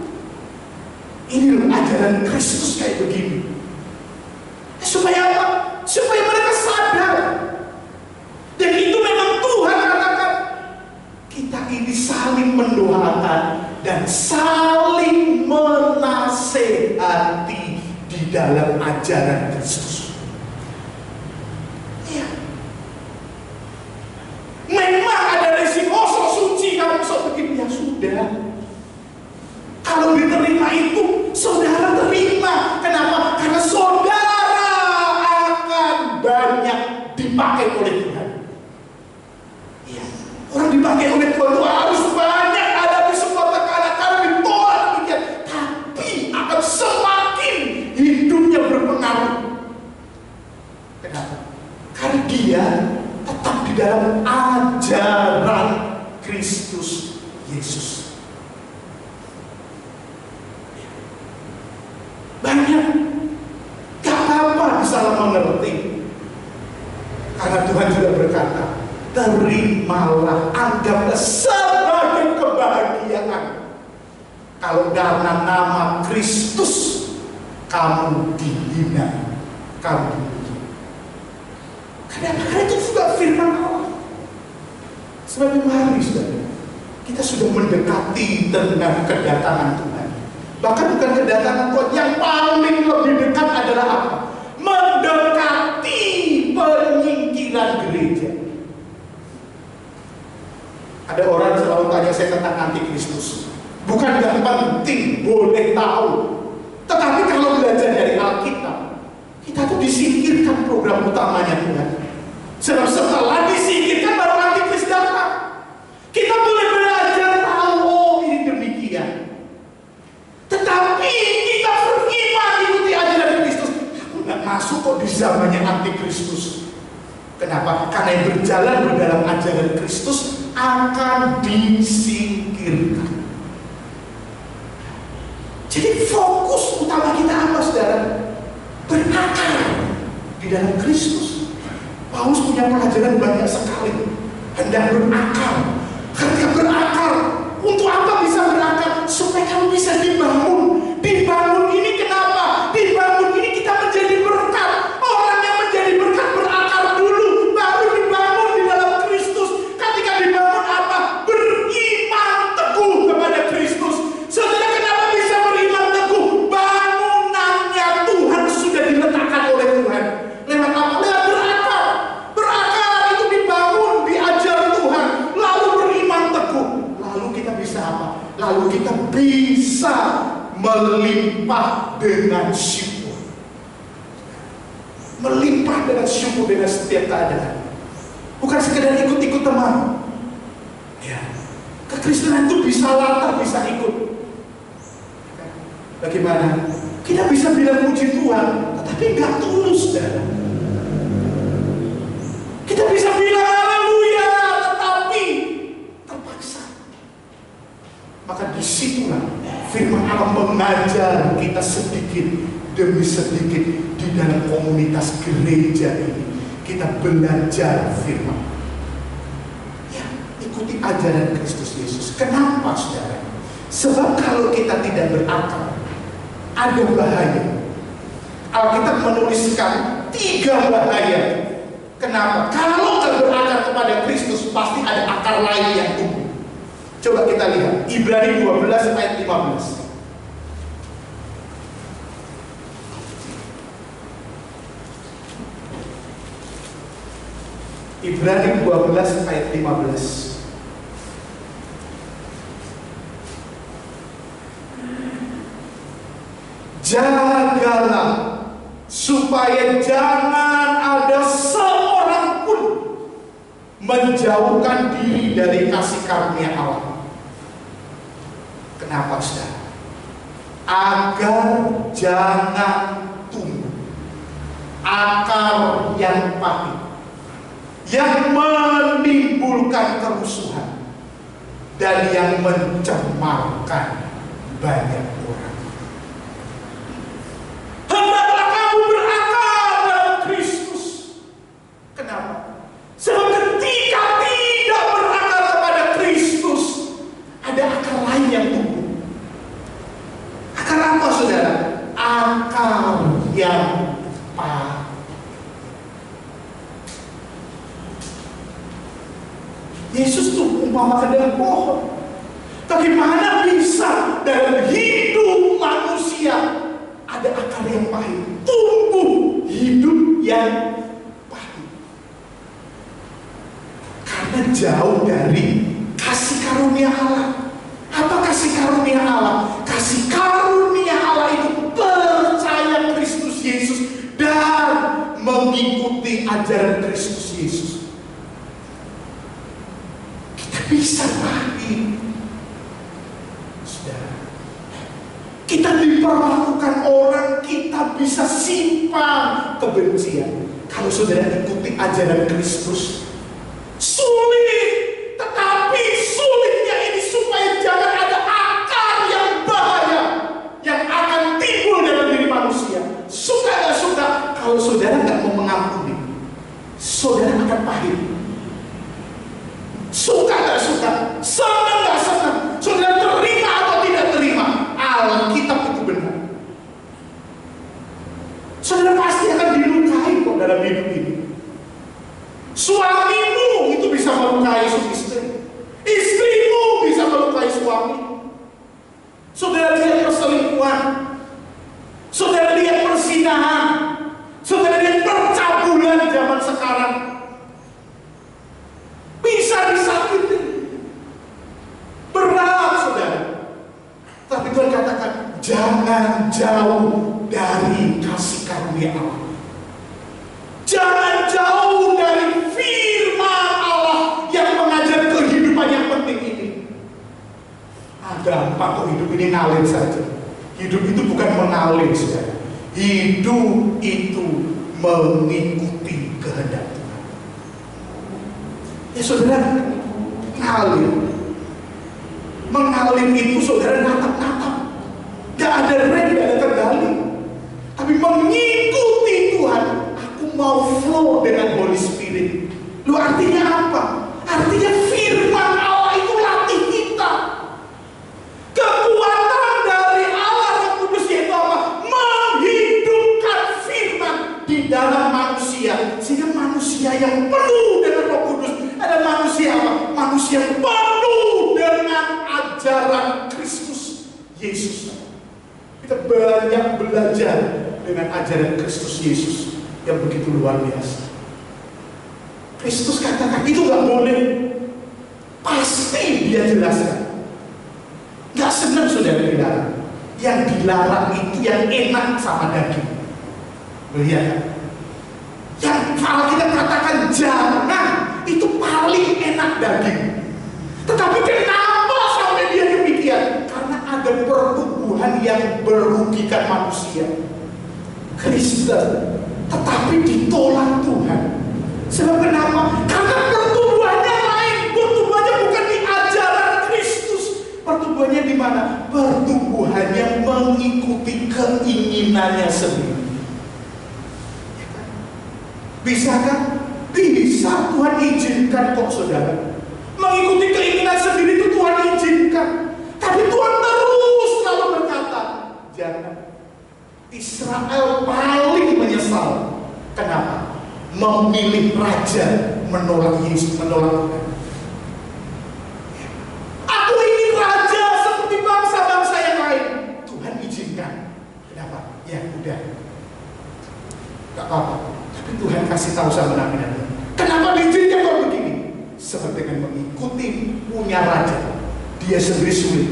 Ini loh ajaran Kristus kayak begini. Supaya apa? Supaya mereka sadar. Dan itu memang Tuhan katakan, kita ini saling mendoakan dan saling menasehati di dalam ajaran Kristus. Ya. Memang ada resiko sok suci, kamu sok begini, ya sudah. Kalau diterima itu, saudara terima. Kenapa? Karena saudara akan banyak dipakai oleh Tuhan. Ya. Orang dipakai oleh Tuhan itu harus banyak hadapi semua tekanan, karena ditolak demikian. Tapi akan semakin hidupnya berpengaruh. Kenapa? Karena dia tetap di dalam ajaran Kristus Yesus. Banyak, gak apa-apa bisa mengerti. Karena Tuhan juga berkata, terimalah, anggaplah sebagai kebahagiaan kalau dalam nama Kristus kamu dihina, kamu dipuji. Karena itu juga firman Allah. Sebab mari saudara, kita sudah mendekati dengan kedatangan Tuhan. Bahkan bukan kedatangan Tuhan, yang paling lebih dekat adalah apa? Mendekati penyingkiran gereja. Ada orang selalu tanya saya tentang antikristus. Bukan gak penting, boleh tahu. Tetapi kalau belajar dari Alkitab, kita tuh disingkirkan program utamanya Tuhan. Sebab setelah disingkirkan baru antikris datang. Kita boleh belajar tahu, oh ini demikian. Tetapi kita beriman ikuti ajaran Kristus. Aku nggak masuk kok di zamannya antikristus. Kenapa? Karena yang berjalan di dalam ajaran Kristus akan disingkirkan. Jadi fokus utama kita apa, saudara? Berakar di dalam Kristus. Paulus punya pelajaran banyak sekali. Hendak berakar. Ketika berakar, untuk apa bisa berakar? Supaya kamu bisa dibangun. Dibangun ini kenapa? Dibangun ini kita menjadi berkat. Orang yang menjadi berkat berakar dulu, baru dibangun di dalam Kristus. Ketika dibangun apa? Beriman teguh kepada Kristus. Saudara, kenapa bisa beriman teguh? Bangunannya Tuhan sudah diletakkan oleh Tuhan. Lewat apa? Lewat berakar. Berakar itu dibangun, diajar Tuhan. Lalu beriman teguh. Lalu kita bisa apa? Lalu kita bisa melimpah dengan syukur. Melimpah dengan syukur dengan setiap keadaan. Bukan sekedar ikut-ikut teman. Ya. Kekristenan itu bisa latar, bisa ikut. Bagaimana? Kita bisa bilang puji Tuhan, tetapi nggak tulus, dan kita bisa bilang haleluya, tetapi terpaksa. Maka disitulah firman Allah mengajar kita sedikit demi sedikit di dalam komunitas gereja ini. Kita belajar firman. Ya, ikuti ajaran Kristus Yesus. Kenapa, saudara? Sebab kalau kita tidak berakar, ada bahaya. Alkitab menuliskan 3 bahaya. Kenapa? Kalau nggak berakar kepada Kristus, pasti ada akar lain yang tumbuh. Coba kita lihat Ibrani 12 ayat 15. Ibrani 12 ayat 15. Jagalah supaya jangan ada seorang pun menjauhkan diri dari kasih karunia Allah. Kenapa, saudara? Agar jangan tumbuh akar yang pahit, yang menimbulkan kerusuhan. dan yang mencemarkan banyak orang. Hendaklah kamu berakar dalam Kristus. Kenapa? Sebab ketika tidak berakar kepada Kristus, ada akar lain yang tumbuh. Akar apa, saudara? Akar yang pahit. Yesus tuh umpamakan dengan pohon. Bagaimana bisa dalam hidup manusia ada akar yang pahit, tumbuh hidup yang pahit? Karena jauh dari kasih karunia Allah. Apa kasih karunia Allah? Kasih karunia Allah itu percaya Kristus Yesus dan mengikuti ajaran Kristus Yesus. Bisa pahit, saudara. Kita diperlakukan orang, kita bisa simpan kebencian. Kalau saudara ikuti ajaran Kristus, sulit. Tetapi sulitnya ini supaya jangan ada akar yang bahaya yang akan timbul dalam diri manusia. Suka gak suka, kalau saudara gak mau mengampuni, saudara akan pahit. Suka gak suka, senang gak senang, saudara terima atau tidak terima, Alkitab itu benar. Saudara pasti akan dilukai kok dalam hidup ini. Suamimu itu bisa melukai istri, istrimu bisa melukai suami. Saudara lihat perselingkuhan, saudara lihat perzinahan, saudara lihat percabulan zaman sekarang. Bisa disakiti, berat, saudara. Tapi Tuhan katakan, jangan jauh dari kasih karunia Allah. Jangan jauh dari firman Allah yang mengajar kehidupan yang penting ini. Gampang kok hidup ini ngalir saja. Hidup itu bukan mengalir, saudara. Hidup itu mengikuti kehendak Tuhan. Ya saudara, ngalir. Mengalir itu saudara natap-natap. Gak ada rem, gak ada kendali. Tapi mengikuti Tuhan, aku mau flow dengan Holy Spirit. Lu artinya apa? Artinya firman Allah itu latih kita. Kekuatan dari Allah Roh Kudus yaitu apa? Menghidupkan firman di dalam manusia. Sehingga manusia yang penuh dengan Roh Kudus ada manusia apa? Manusia yang penuh dengan ajaran Kristus Yesus. Kita banyak belajar dengan ajaran Kristus Yesus yang begitu luar biasa. Kristus katakan itu gak boleh. Pasti dia jelaskan. Gak senang saudara dilarang. Yang dilarang itu yang enak sama daging. Lihat. Yang kalau kita katakan jangan, itu paling enak daging. Tetapi kenapa sampai dia demikian? Karena ada pertumbuhan yang merugikan manusia. Kristen, tetapi ditolak Tuhan. Sebab kenapa? Karena pertumbuhannya lain. Pertumbuhannya bukan di ajaran Kristus. Pertumbuhannya di mana? Pertumbuhannya mengikuti keinginannya sendiri. Bisa kan? Bisa, Tuhan izinkan kok saudara. Mengikuti keinginan sendiri itu Tuhan izinkan. Tapi Tuhan terus selalu berkata, jangan. Israel paling menyesal. Kenapa? Memilih raja, menolak Yesus, menolak Tuhan. Aku ingin raja seperti bangsa-bangsa yang lain. Tuhan izinkan. Kenapa? Ya udah, gak apa-apa. Tapi Tuhan kasih tahu sama Nabi Nabi. Kenapa diizinkan kok begini? Sebab dengan mengikuti punya raja, dia sendiri sulit.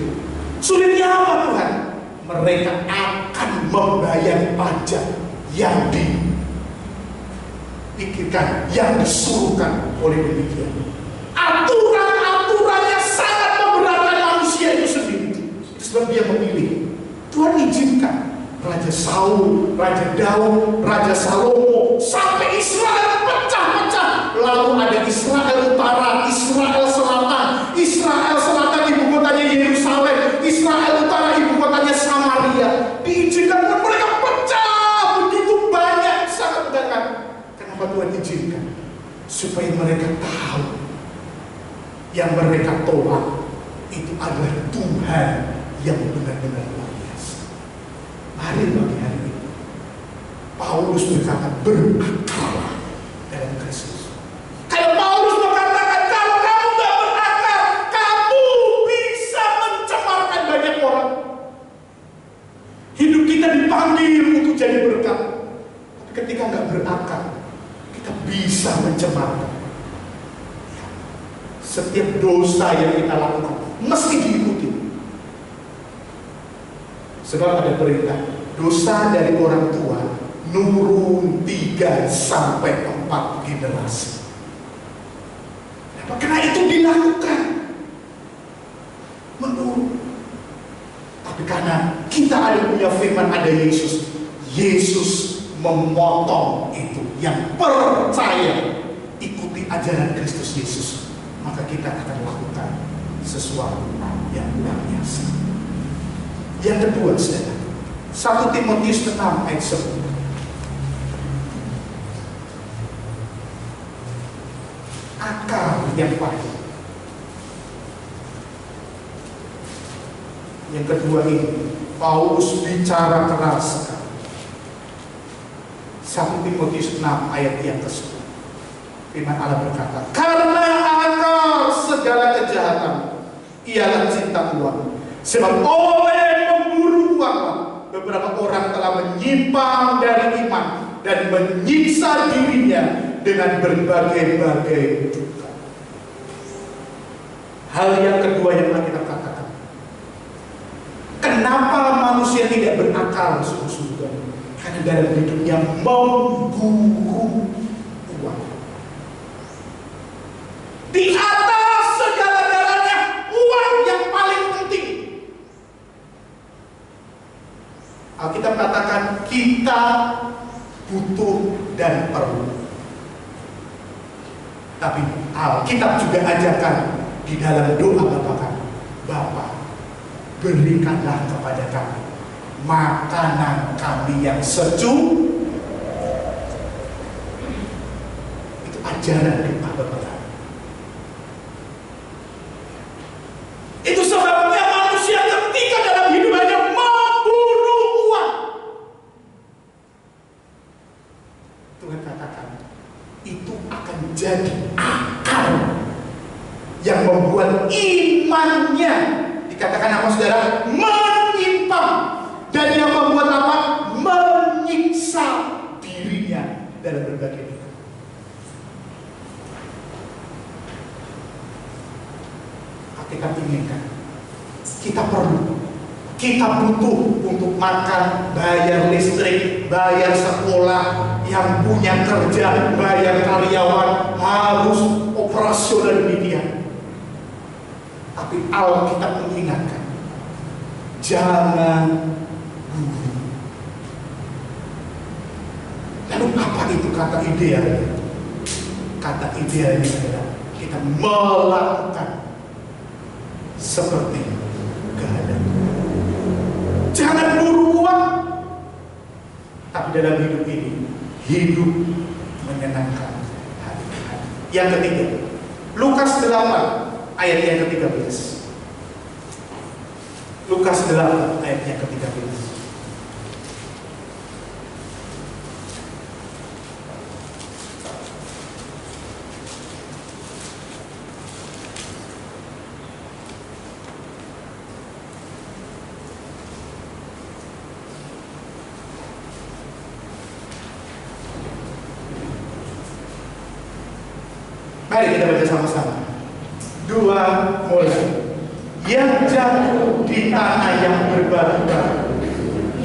Sulitnya apa Tuhan? Mereka akan membayar pajak yang dipikirkan, yang disuruhkan oleh demikian. Aturan-aturan yang sangat memberatkan manusia itu sendiri. Sebab dia memilih. Tuhan izinkan Raja Saul, Raja Daud, Raja Salomo, sampai Israel pecah-pecah. Lalu ada Israel Utara, Israel Selatan. Israel Selatan mereka tolak itu adalah Tuhan yang benar-benar luar biasa. Mari bagi hari ini Paulus berkata, berakal dalam Kristus. Kalau Paulus mengatakan, kalau kamu gak berakal, kamu bisa mencemarkan banyak orang. Hidup kita dipanggil untuk jadi berkat, tapi ketika gak berakal, kita bisa mencemarkan. Setiap dosa yang kita lakukan mesti diikuti. Sebab ada perintah, dosa dari orang tua nurun 3 sampai 4 generasi. Karena itu dilakukan menurun. Tapi karena kita ada punya firman, ada Yesus, Yesus memotong itu. Yang percaya ikuti ajaran Kristus Yesus, maka kita akan lakukan sesuatu yang luar biasa. Yang kedua, saudara, 1 Timotius 6 ayat 10. Akal yang baik. Yang kedua ini, Paulus bicara keras sekali. 1 Timotius 6 ayat yang ke-10. Firman Allah berkata, karena akal segala kejahatan ialah cinta uang. Sebab oleh memburu uang beberapa orang telah menyimpang dari iman dan menyiksa dirinya dengan berbagai-bagai duka. Hal yang kedua yang kita katakan, kenapa manusia tidak berakal sungguh-sungguh? Karena dalam hidupnya memburu uang. Di atas segala-galanya, uang yang paling penting. Alkitab katakan kita butuh dan perlu. Tapi Alkitab juga ajarkan di dalam doa Bapa, berikanlah kepada kami makanan kami yang secukup. Itu ajaran doa Bapa. Itu sebabnya manusia ketika dalam hidupannya memburu uang. Tuhan katakan itu akan jadi akal yang membuat imannya, dikatakan apa saudara, menyimpang, dan yang membuat apa? Menyiksa dirinya dalam berbagai hal. Kita inginkan, kita perlu, kita butuh untuk makan, bayar listrik, bayar sekolah, yang punya kerja, bayar karyawan, harus operasional media. Tapi Alkitab mengingatkan, jangan buru. Lalu apa itu kata ideal? Kata ideal ini adalah kita melakukan seperti keadaan. Jangan buru uang, tapi dalam hidup ini, hidup menyenangkan hati. Yang ketiga, Lukas 8 ayat yang ke-13. Lukas 8 ayat yang ke-13. Mari kita baca sama-sama. 2, mulai. Yang jatuh di tanah yang berbatu-batu,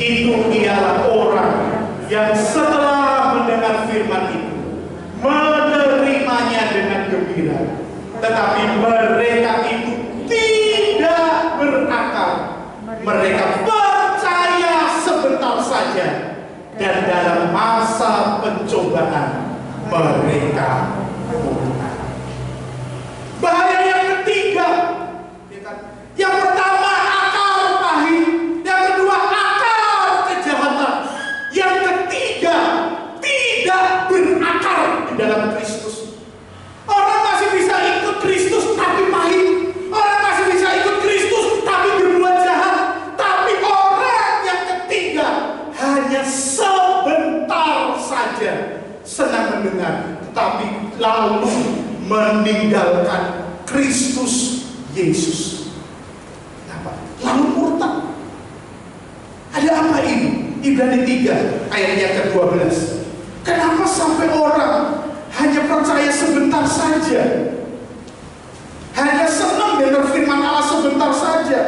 itu ialah orang yang setelah mendengar firman itu menerimanya dengan gembira, tetapi mereka itu tidak berakal. Mereka percaya sebentar saja, dan dalam masa pencobaan mereka mundur. Bahaya yang ketiga, yang pertama akal pahit, yang kedua akal kejahatan, yang ketiga tidak berakal di dalam Kristus. Orang masih bisa ikut Kristus tapi pahit. mendengar, tetapi lalu meninggalkan Kristus Yesus. Kenapa? Lalu murtad. Ada apa ini? Ibrani 3 ayatnya ke-12. Kenapa sampai orang hanya percaya sebentar saja, hanya senang dengar firman Allah sebentar saja?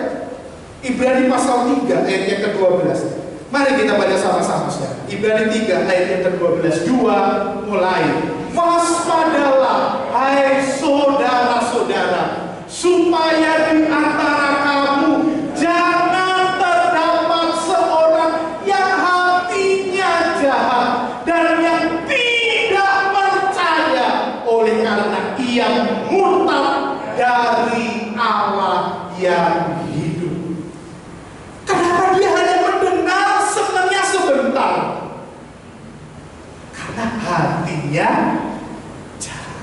Ibrani pasal 3 ayatnya ke-12. Mari kita baca sama-sama ya. Ibrani 3 ayatnya ke-12. 2 mulai. Waspadalah hai saudara-saudara, supaya di antara kamu jangan terdapat seorang yang hatinya jahat dan yang tidak percaya, oleh karena ia murtad dari Allah yang hidup. Kenapa dia hanya mendengar senangnya sebentar? Karena hatinya jahat.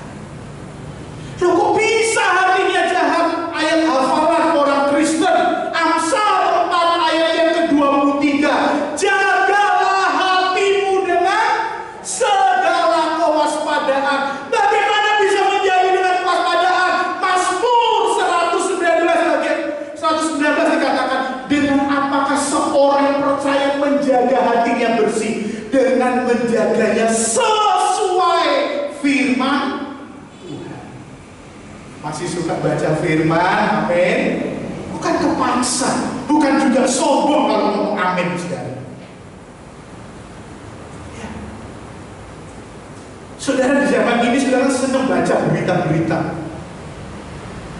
Loh, kok bisa hatinya jahat? Ayat hafalan orang Kristen, Amsal 4 ayat yang ke-23. Jagalah hatimu dengan segala kewaspadaan. Bagaimana bisa menjadi dengan kewaspadaan? Mazmur 119 dikatakan, dengan apakah seorang percaya menjaga hatinya bersih? Dengan menjaganya sesuai firman Tuhan. Masih suka baca firman? Amin. Bukan kepaksa, bukan juga sombong kalau ngomong amin, saudara. Ya. Saudara, di zaman ini saudara senang baca berita-berita.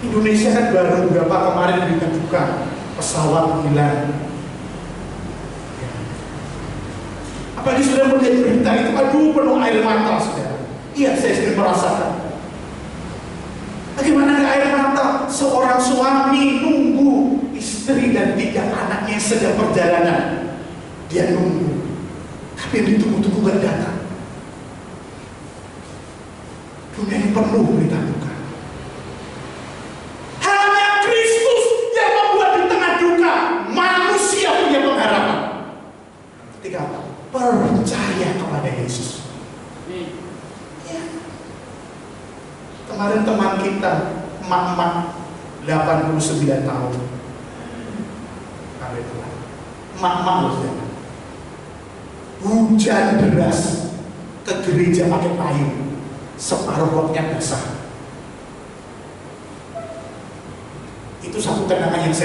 Indonesia kan baru beberapa kemarin berita duka pesawat hilang. Apalagi sudah melihat berita itu, aduh, penuh air mata, saudara. Iya, saya sendiri merasakan. Bagaimana ada air mata? Seorang suami nunggu istri dan 3 anaknya yang sedang perjalanan. Dia nunggu, tapi yang ditunggu-tunggu gak datang. Dunia ini penuh berita duka. Hanya Kristus yang membuat di tengah duka manusia punya pengharapan. Ketika apa? Percaya kepada Yesus. Ya. Kemarin teman kita, emak-emak 89 tahun. Emak-emak loh, hujan deras, ke gereja pakai payung, separuh roknya basah. Itu satu kenangan yang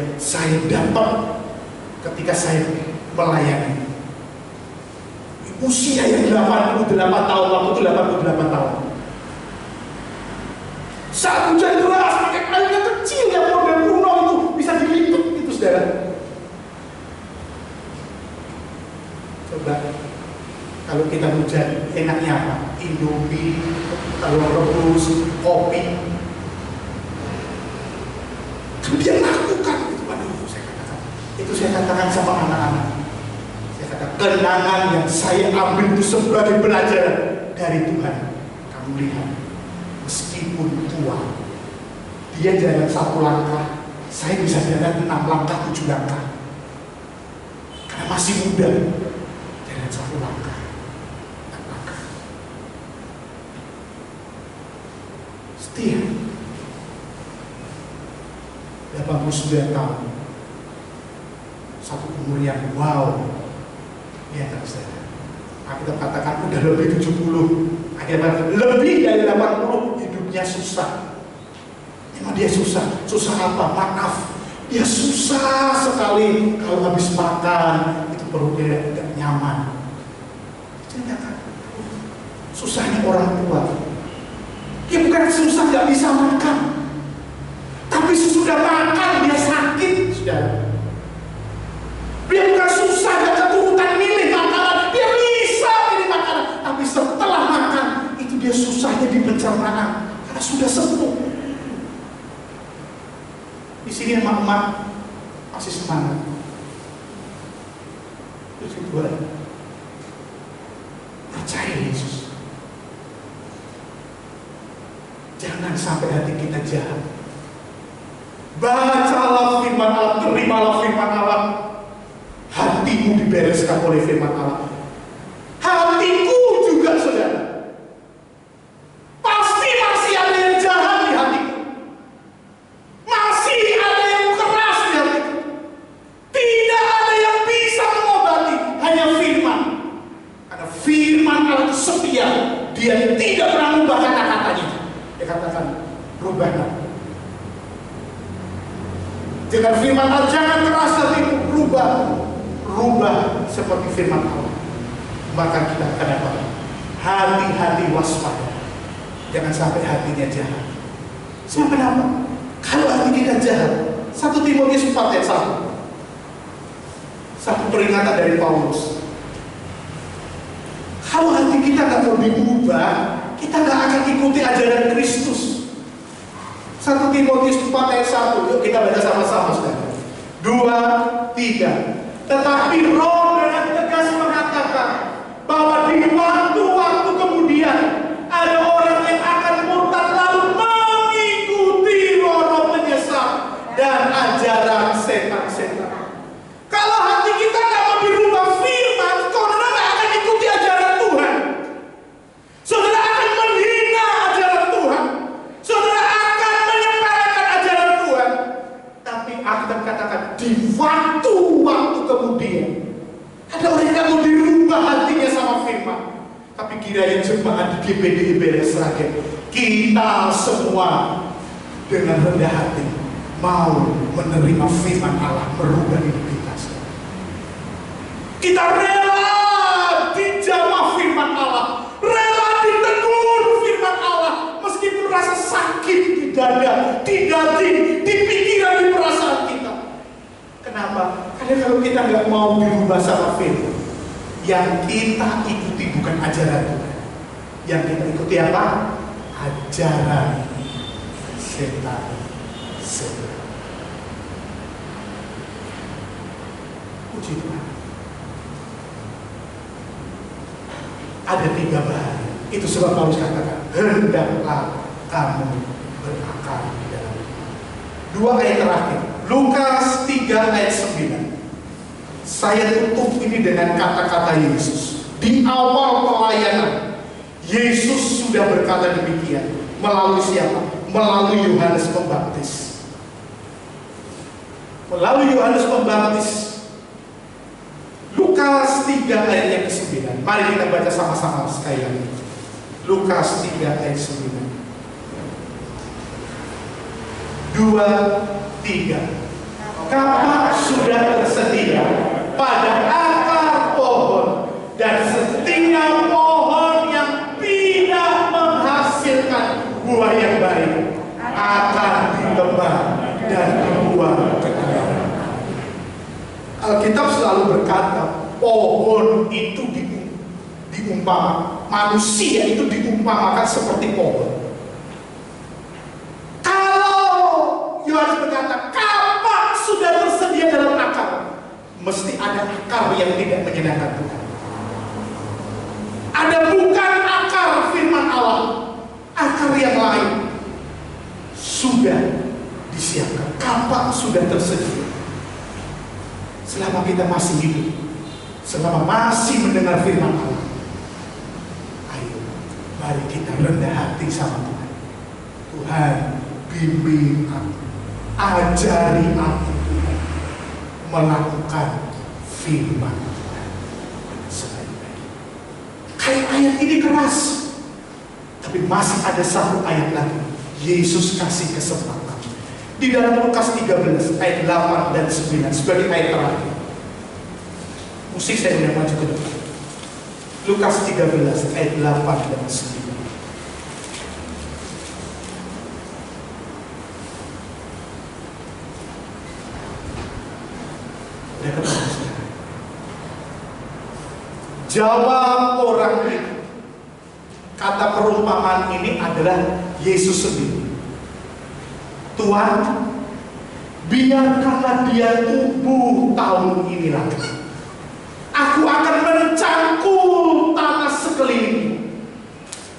saya dapat ketika saya melayani. Usia yang 88 tahun, waktu itu 88 tahun. Saat hujan deras, pakai payung yang kecil yang model kuno itu, bisa dilipat itu, saudara. Coba, kalau kita hujan, enaknya apa? Indomie, telur rebus, kopi. Tapi dia lakukan itu, aduh, saya katakan sama anak-anak. Kenangan yang saya ambil itu sebagai pelajaran dari Tuhan. Kamu lihat, meskipun tua, dia jalan 1 langkah, saya bisa jalan 6 langkah, 7 langkah. Karena masih muda, jalan 1 langkah, 6 langkah. Setia. 89 tahun. Satu umur yang wow. Ya, kita katakan udah lebih 70, akhirnya lebih dari 80, hidupnya susah. Emang dia susah? Susah apa? Maaf, dia susah sekali kalau habis makan, itu perutnya tidak nyaman. Ternyata susahnya orang tua. Dia bukan susah nggak bisa makan, tapi sesudah makan dia sakit, saudara. Dia bukan susah gak keturutan milih makanan, dia bisa milih makanan, tapi setelah makan itu dia susahnya di pencernaan karena sudah sepuh. Di sini emak-emak masih semangat. Terus kedua, percaya Yesus. Jangan sampai hati kita jahat. Bacalah firman Allah, terimalah firman Allah. Hatimu dibereskan oleh firman Allah. Hatiku juga, saudara. Dengan firman Allah, jangan keras hatimu, rubah seperti firman Allah. Maka kita akan dapat hati-hati waspada. Jangan sampai hatinya jahat. Sebab kenapa? Kalau hati kita jahat, 1 Timotius 4 ayat 1. Satu peringatan dari Paulus. Kalau hati kita nggak mau diubah, kita nggak akan ikuti ajaran Kristus. 1 Timotius 4 ayat 1. Yuk kita baca sama-sama sekarang. 2, 3. Tetapi Roh dengan tegas mengatakan bahwa di waktu-waktu kemudian ada orang yang akan murtad lalu mengikuti roh-roh penyesat dan ajaran setan-setan. Kalau hati kita nggak mau dirubah firman, saudara nggak akan ikuti ajaran Tuhan. Saudara akan menghina ajaran Tuhan. Saudara akan menyepelekan ajaran Tuhan. Tapi Alkitab katakan di waktu-waktu kemudian ada orang yang nggak mau dirubah hatinya sama firman. Tapi kiranya jemaat di GPD IBL Sragen, kita semua dengan rendah hati mau menerima firman Allah merubah hidup kita. Kita rela dijamah firman Allah, rela ditegur firman Allah, meskipun rasa sakit di dada, di daging, di pikiran, di perasaan kita. Kenapa? Karena kalau kita nggak mau dirubah sama firman, yang kita ikuti bukan ajaran Tuhan. Yang kita ikuti apa? Ajaran setan. Puji Tuhan. Ada 3 bahaya. Itu sebab Paulus katakan, hendaklah kamu berakal di dalam iman. 2 ayat terakhir, Lukas 3 ayat 9. Saya tutup ini dengan kata-kata Yesus. Di awal pelayanan, Yesus sudah berkata demikian. Melalui siapa? Melalui Yohanes Pembaptis. Melalui Yohanes Pembaptis. Lukas 3 ayat yang ke-9. Mari kita baca sama-sama sekali lagi. Lukas 3 ayat 9. 2, 3. Kapak sudah tersedia pada akar pohon, dan setiap pohon yang tidak menghasilkan buah yang baik akan ditebang dan dibuang ke dalam. Alkitab selalu berkata pohon itu diumpama, manusia itu diumpamakan seperti pohon. Kalau Yohanes berkata kapak sudah tersedia dalam akar, mesti ada akar yang tidak menyenangkan Tuhan. Ada bukan akar firman Allah, akar yang lain sudah disiapkan. Kapak sudah tersedia. Selama kita masih hidup, selama masih mendengar firman Allah, ayo mari kita rendah hati sama Tuhan. Tuhan, bimbing aku, ajari aku melakukan firman Tuhan sebaik-baik. Kayak ayat ini keras, tapi masih ada 1 ayat lagi. Yesus kasih kesempatan di dalam Lukas 13 ayat 8 dan 9 sebagai ayat terakhir. Musik saya udah maju ke depan. Lukas 13 ayat 8 dan 9. Udah ketemu sekarang. Jawab orang itu. Kata perumpamaan ini adalah Yesus sendiri. Tuhan, biarkanlah dia tumbuh tahun ini lagi. Aku akan mencangkul tanah sekeliling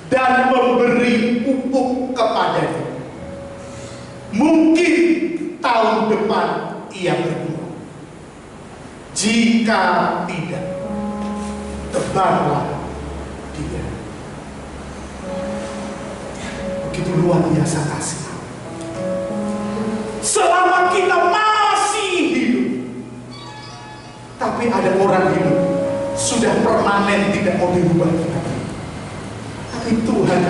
dan memberi pupuk kepadanya. Mungkin tahun depan ia berbuah. Jika tidak, tebanglah dia. Begitu luar biasa kasih. Selama kita masih hidup, tapi ada orang hidup sudah permanen tidak mau dirubah. Tapi Tuhan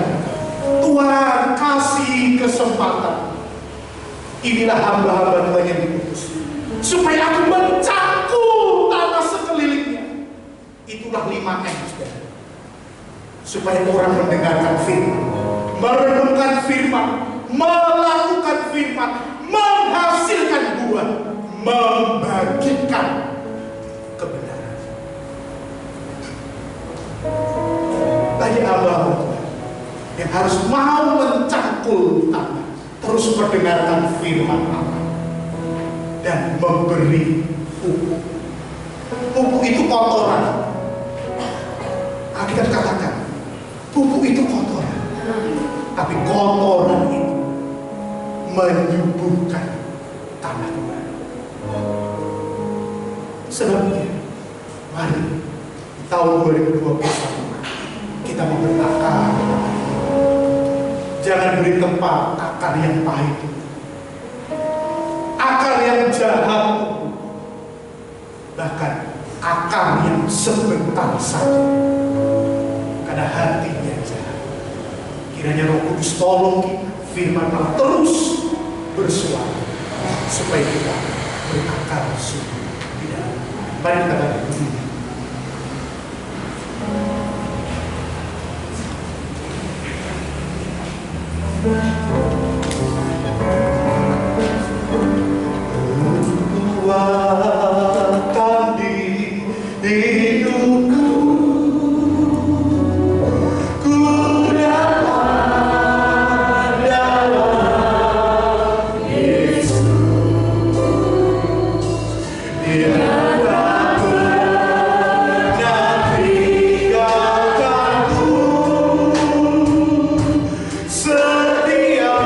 kasih kesempatan. Inilah hamba-hamba Tuhan yang diutus. supaya aku mencangkul tanah sekelilingnya. Itulah 5M, saudara. Supaya orang mendengarkan firman, merenungkan firman, melakukan firman, menghasilkan buah, membagikan kebenaran. Banyak hamba yang harus mau mencangkul tanah, terus mendengarkan firman Allah dan memberi pupuk. Pupuk itu kotoran. Alkitab katakan pupuk itu kotoran, tapi kotoran itu menyuburkan tanah kembali. Sebabnya mari tahun 2021 kita memberi akar. Jangan beri tempat akar yang pahit, akar yang jahat, bahkan akar yang sebentar saja, karena hatinya jahat. Kiranya Roh Kudus tolong kita, firman Allah terus bersuara supaya kita berakar sungguh di dalam. Mari kita berdiri. Kuatkan di hidupku, ku dapat dalam Yesus. Dia tak pernah tinggalkanku, setia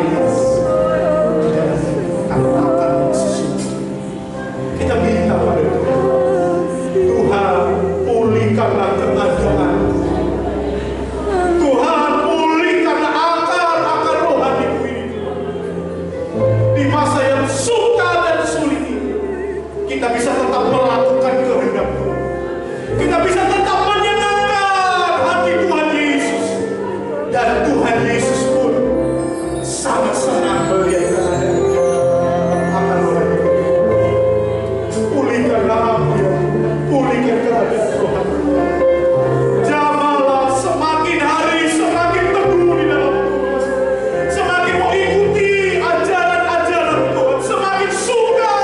melihat ketaatan yang sesungguhnya. Kita minta pada Tuhan, Tuhan pulihkanlah keadaan. Tuhan pulihkanlah akar rohaniku ini. Di masa yang sukar dan sulit ini, kita bisa tetap melakukan kehendak Tuhan. Kita bisa tetap menyenangkan hati Tuhan Yesus. Dan Tuhan Yesus pun sangat senang melihat keadaan akan rohaniku. Pulihkanlah aku ya, pulihkan keadaan rohani. Jamalah semakin hari semakin teguh di dalam Tuhan. Semakin mau ikuti ajaran-ajaran Tuhan. Semakin suka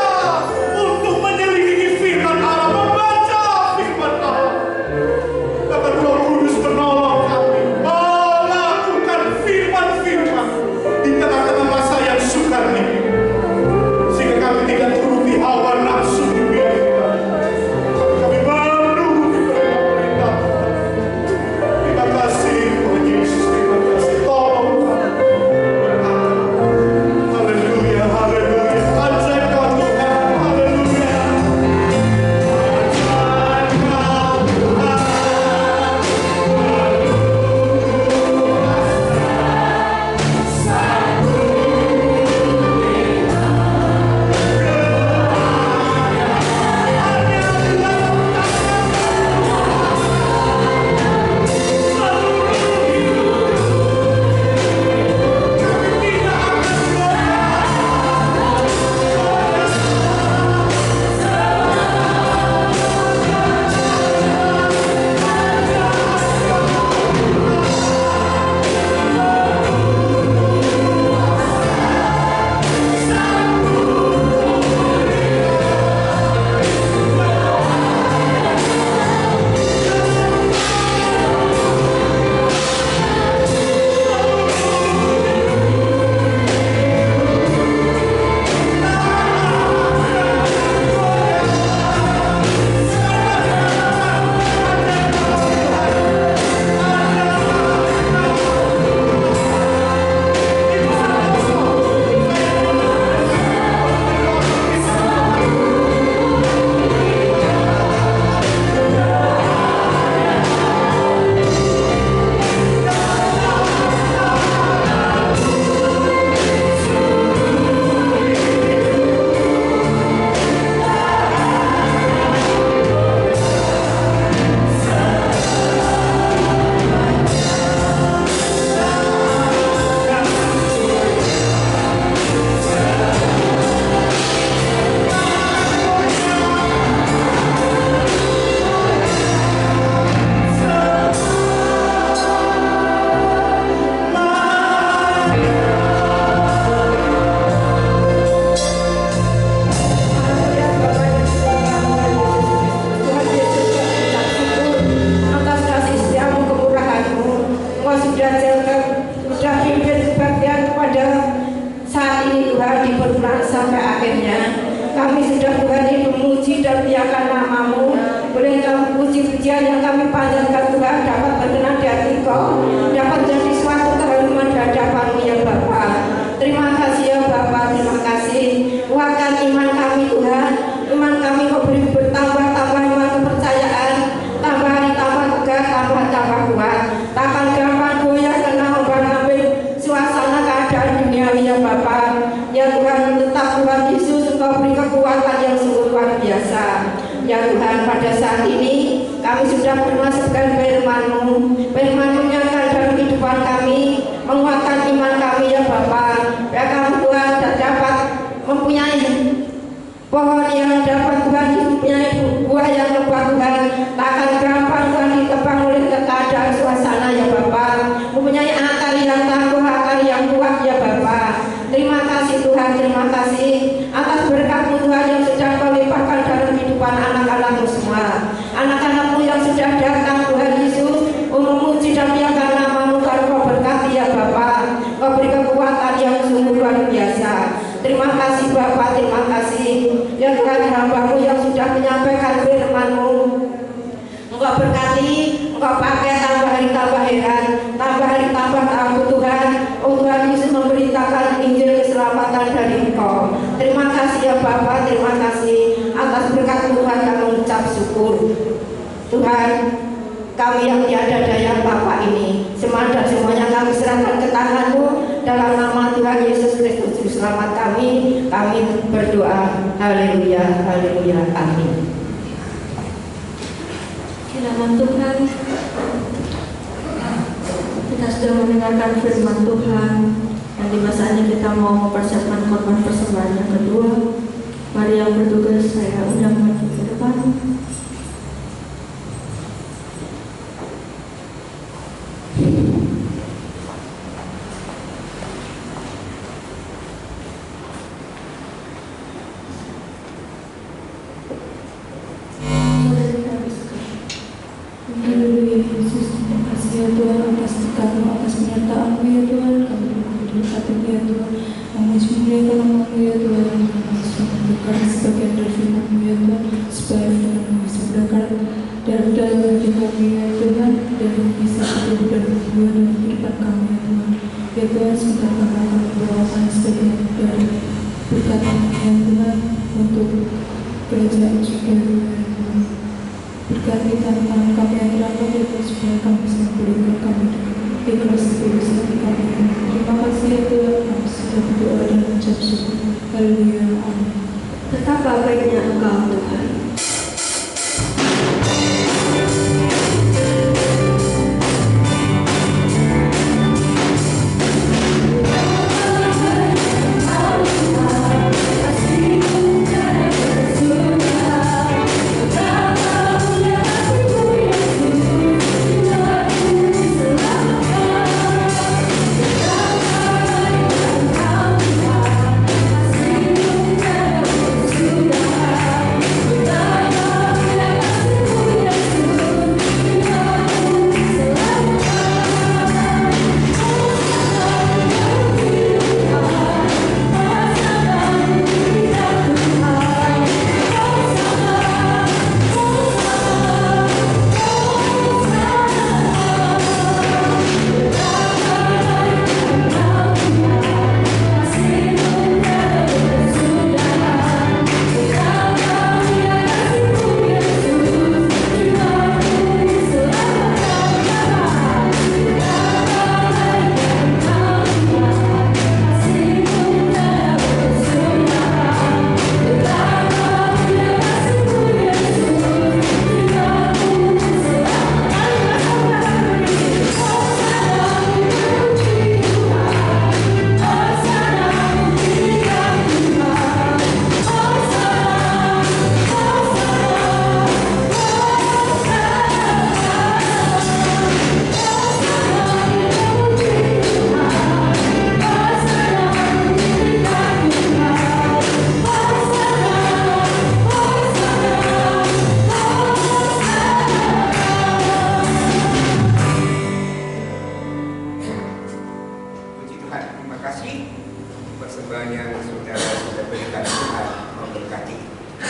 untuk menyelidiki firman Allah, membaca firman Allah. Bahkan Roh Kudus menolong kami melakukan firman-firman di tengah-tengah masa yang sukar ini. Sehingga kami tidak turuti hawa nafsu dunia kita. Kami menuruti perintah-perintah Tuhan. Terima kasih Tuhan Yesus, terima kasih. Tolong kami berkata, haleluya, haleluya. Ajaibkan Tuhan, haleluya. Ajaibkan Tuhan. Anak-anakmu yang sudah datang Tuhan Yesus, memuji dan memuliakan namamu karena Kau Injil keselamatan dari Engkau. Terima kasih ya Bapa, terima kasih atas berkat Tuhan kami mengucap syukur. Tuhan, kami yang tiada daya Bapa ini, semuanya kami serahkan ke tangan-Mu. Dalam nama Tuhan Yesus Kristus Juru Selamat kami berdoa. Haleluya, haleluya, amin. Kiranya Tuhan, kita sudah mendengarkan firman Tuhan, dan di masanya kita mau mempersiapkan korban persembahan yang kedua. Mari yang bertugas saya undang maju ke depan. Haleluya Yesus, terima kasih ya Tuhan atas berkat-Mu, atas penyertaan-Mu ya Tuhan. Kami berkati-Mu ya Tuhan, memuji-muliakan nama-Mu ya Tuhan. Kami berkat sebagian dari firman-Mu ya Tuhan, supaya firman-Mu bisa berdekat dalam hati kami ya Tuhan, dan bisa hidup dan berbuah dalam kehidupan kami ya Tuhan. Ya Tuhan, sebentar kami akan membawakan sebagian dari berkat-Mu ya Tuhan untuk kerajaan surga ya Tuhan. Berkati tangan kami yang terangkan ya Tuhan, supaya kami bisa memulihkan kami ikhlas tulus hati kami. Terima kasih ya Tuhan, kami sudah berdoa dan mengucap syukur. Haleluya, amin. Betapa baiknya Engkau Tuhan.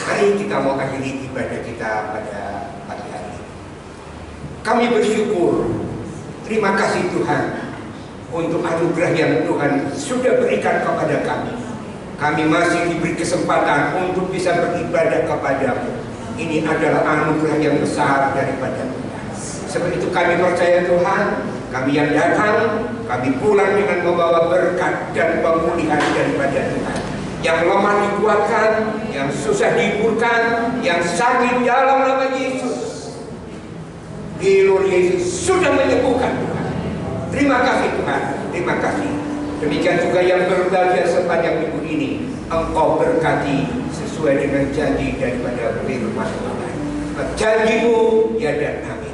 Mari kita mau akhiri ibadah kita pada pagi hari ini. Kami bersyukur, terima kasih Tuhan untuk anugerah yang Tuhan sudah berikan kepada kami. Kami masih diberi kesempatan untuk bisa beribadah kepada-Mu. Ini adalah anugerah yang besar daripada Tuhan. Seperti itu kami percaya Tuhan, kami yang datang, kami pulang dengan membawa berkat dan pemulihan daripada Tuhan. Yang lemah dikuatkan, yang susah dihiburkan, yang sakit dalam nama Yesus. Gilur Yesus sudah menyembuhkan Tuhan. Terima kasih Tuhan, terima kasih. Demikian juga yang berbahagia sepanjang minggu ini, Engkau berkati sesuai dengan janji daripada firman Tuhan. Janji-Mu ya dan amin.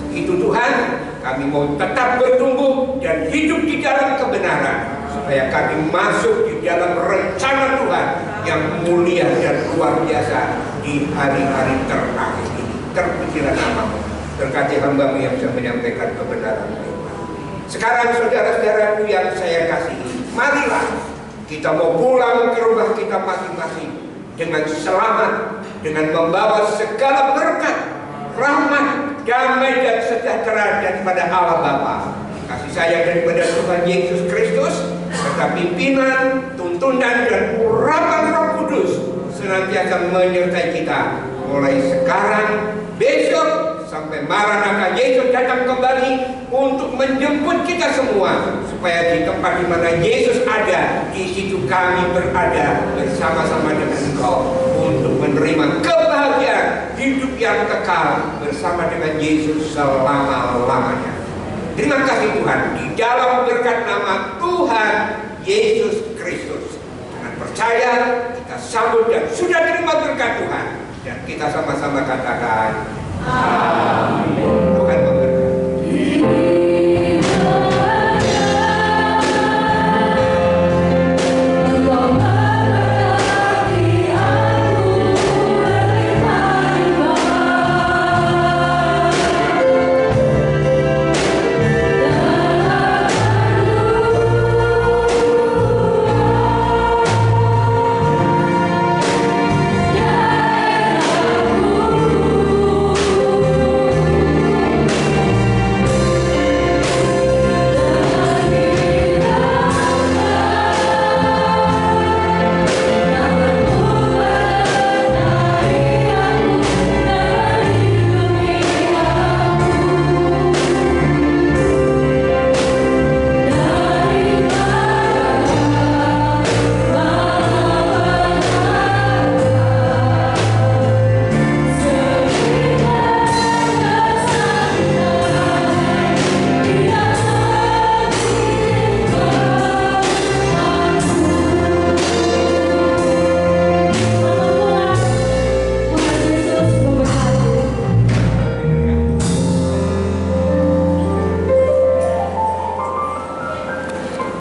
Itu Tuhan, kami mau tetap bertumbuh dan hidup di dalam kebenaran, supaya kami masuk di dalam rencana Tuhan yang mulia dan luar biasa di hari-hari terakhir ini. Terpujilah nama-Mu, berkati hamba-Mu yang bisa menyampaikan kebenaran firman. Sekarang saudara-saudaraku yang saya kasihi, marilah kita mau pulang ke rumah kita masing-masing dengan selamat, dengan membawa segala berkat, rahmat, damai dan sejahtera daripada Allah Bapa, kasih sayang daripada Tuhan Yesus Kristus, serta pimpinan, tuntunan dan urapan Roh Kudus senantiasa menyertai kita mulai sekarang, besok, sampai Maranatha Yesus datang kembali untuk menjemput kita semua, supaya di tempat di mana Yesus ada, di situ kami berada bersama-sama dengan Engkau untuk menerima kebahagiaan hidup yang kekal bersama dengan Yesus selama-lamanya. Terima kasih Tuhan, di dalam berkat nama Tuhan Yesus Kristus. Dengan percaya kita sambut dan sudah terima berkat Tuhan, dan kita sama-sama katakan amin.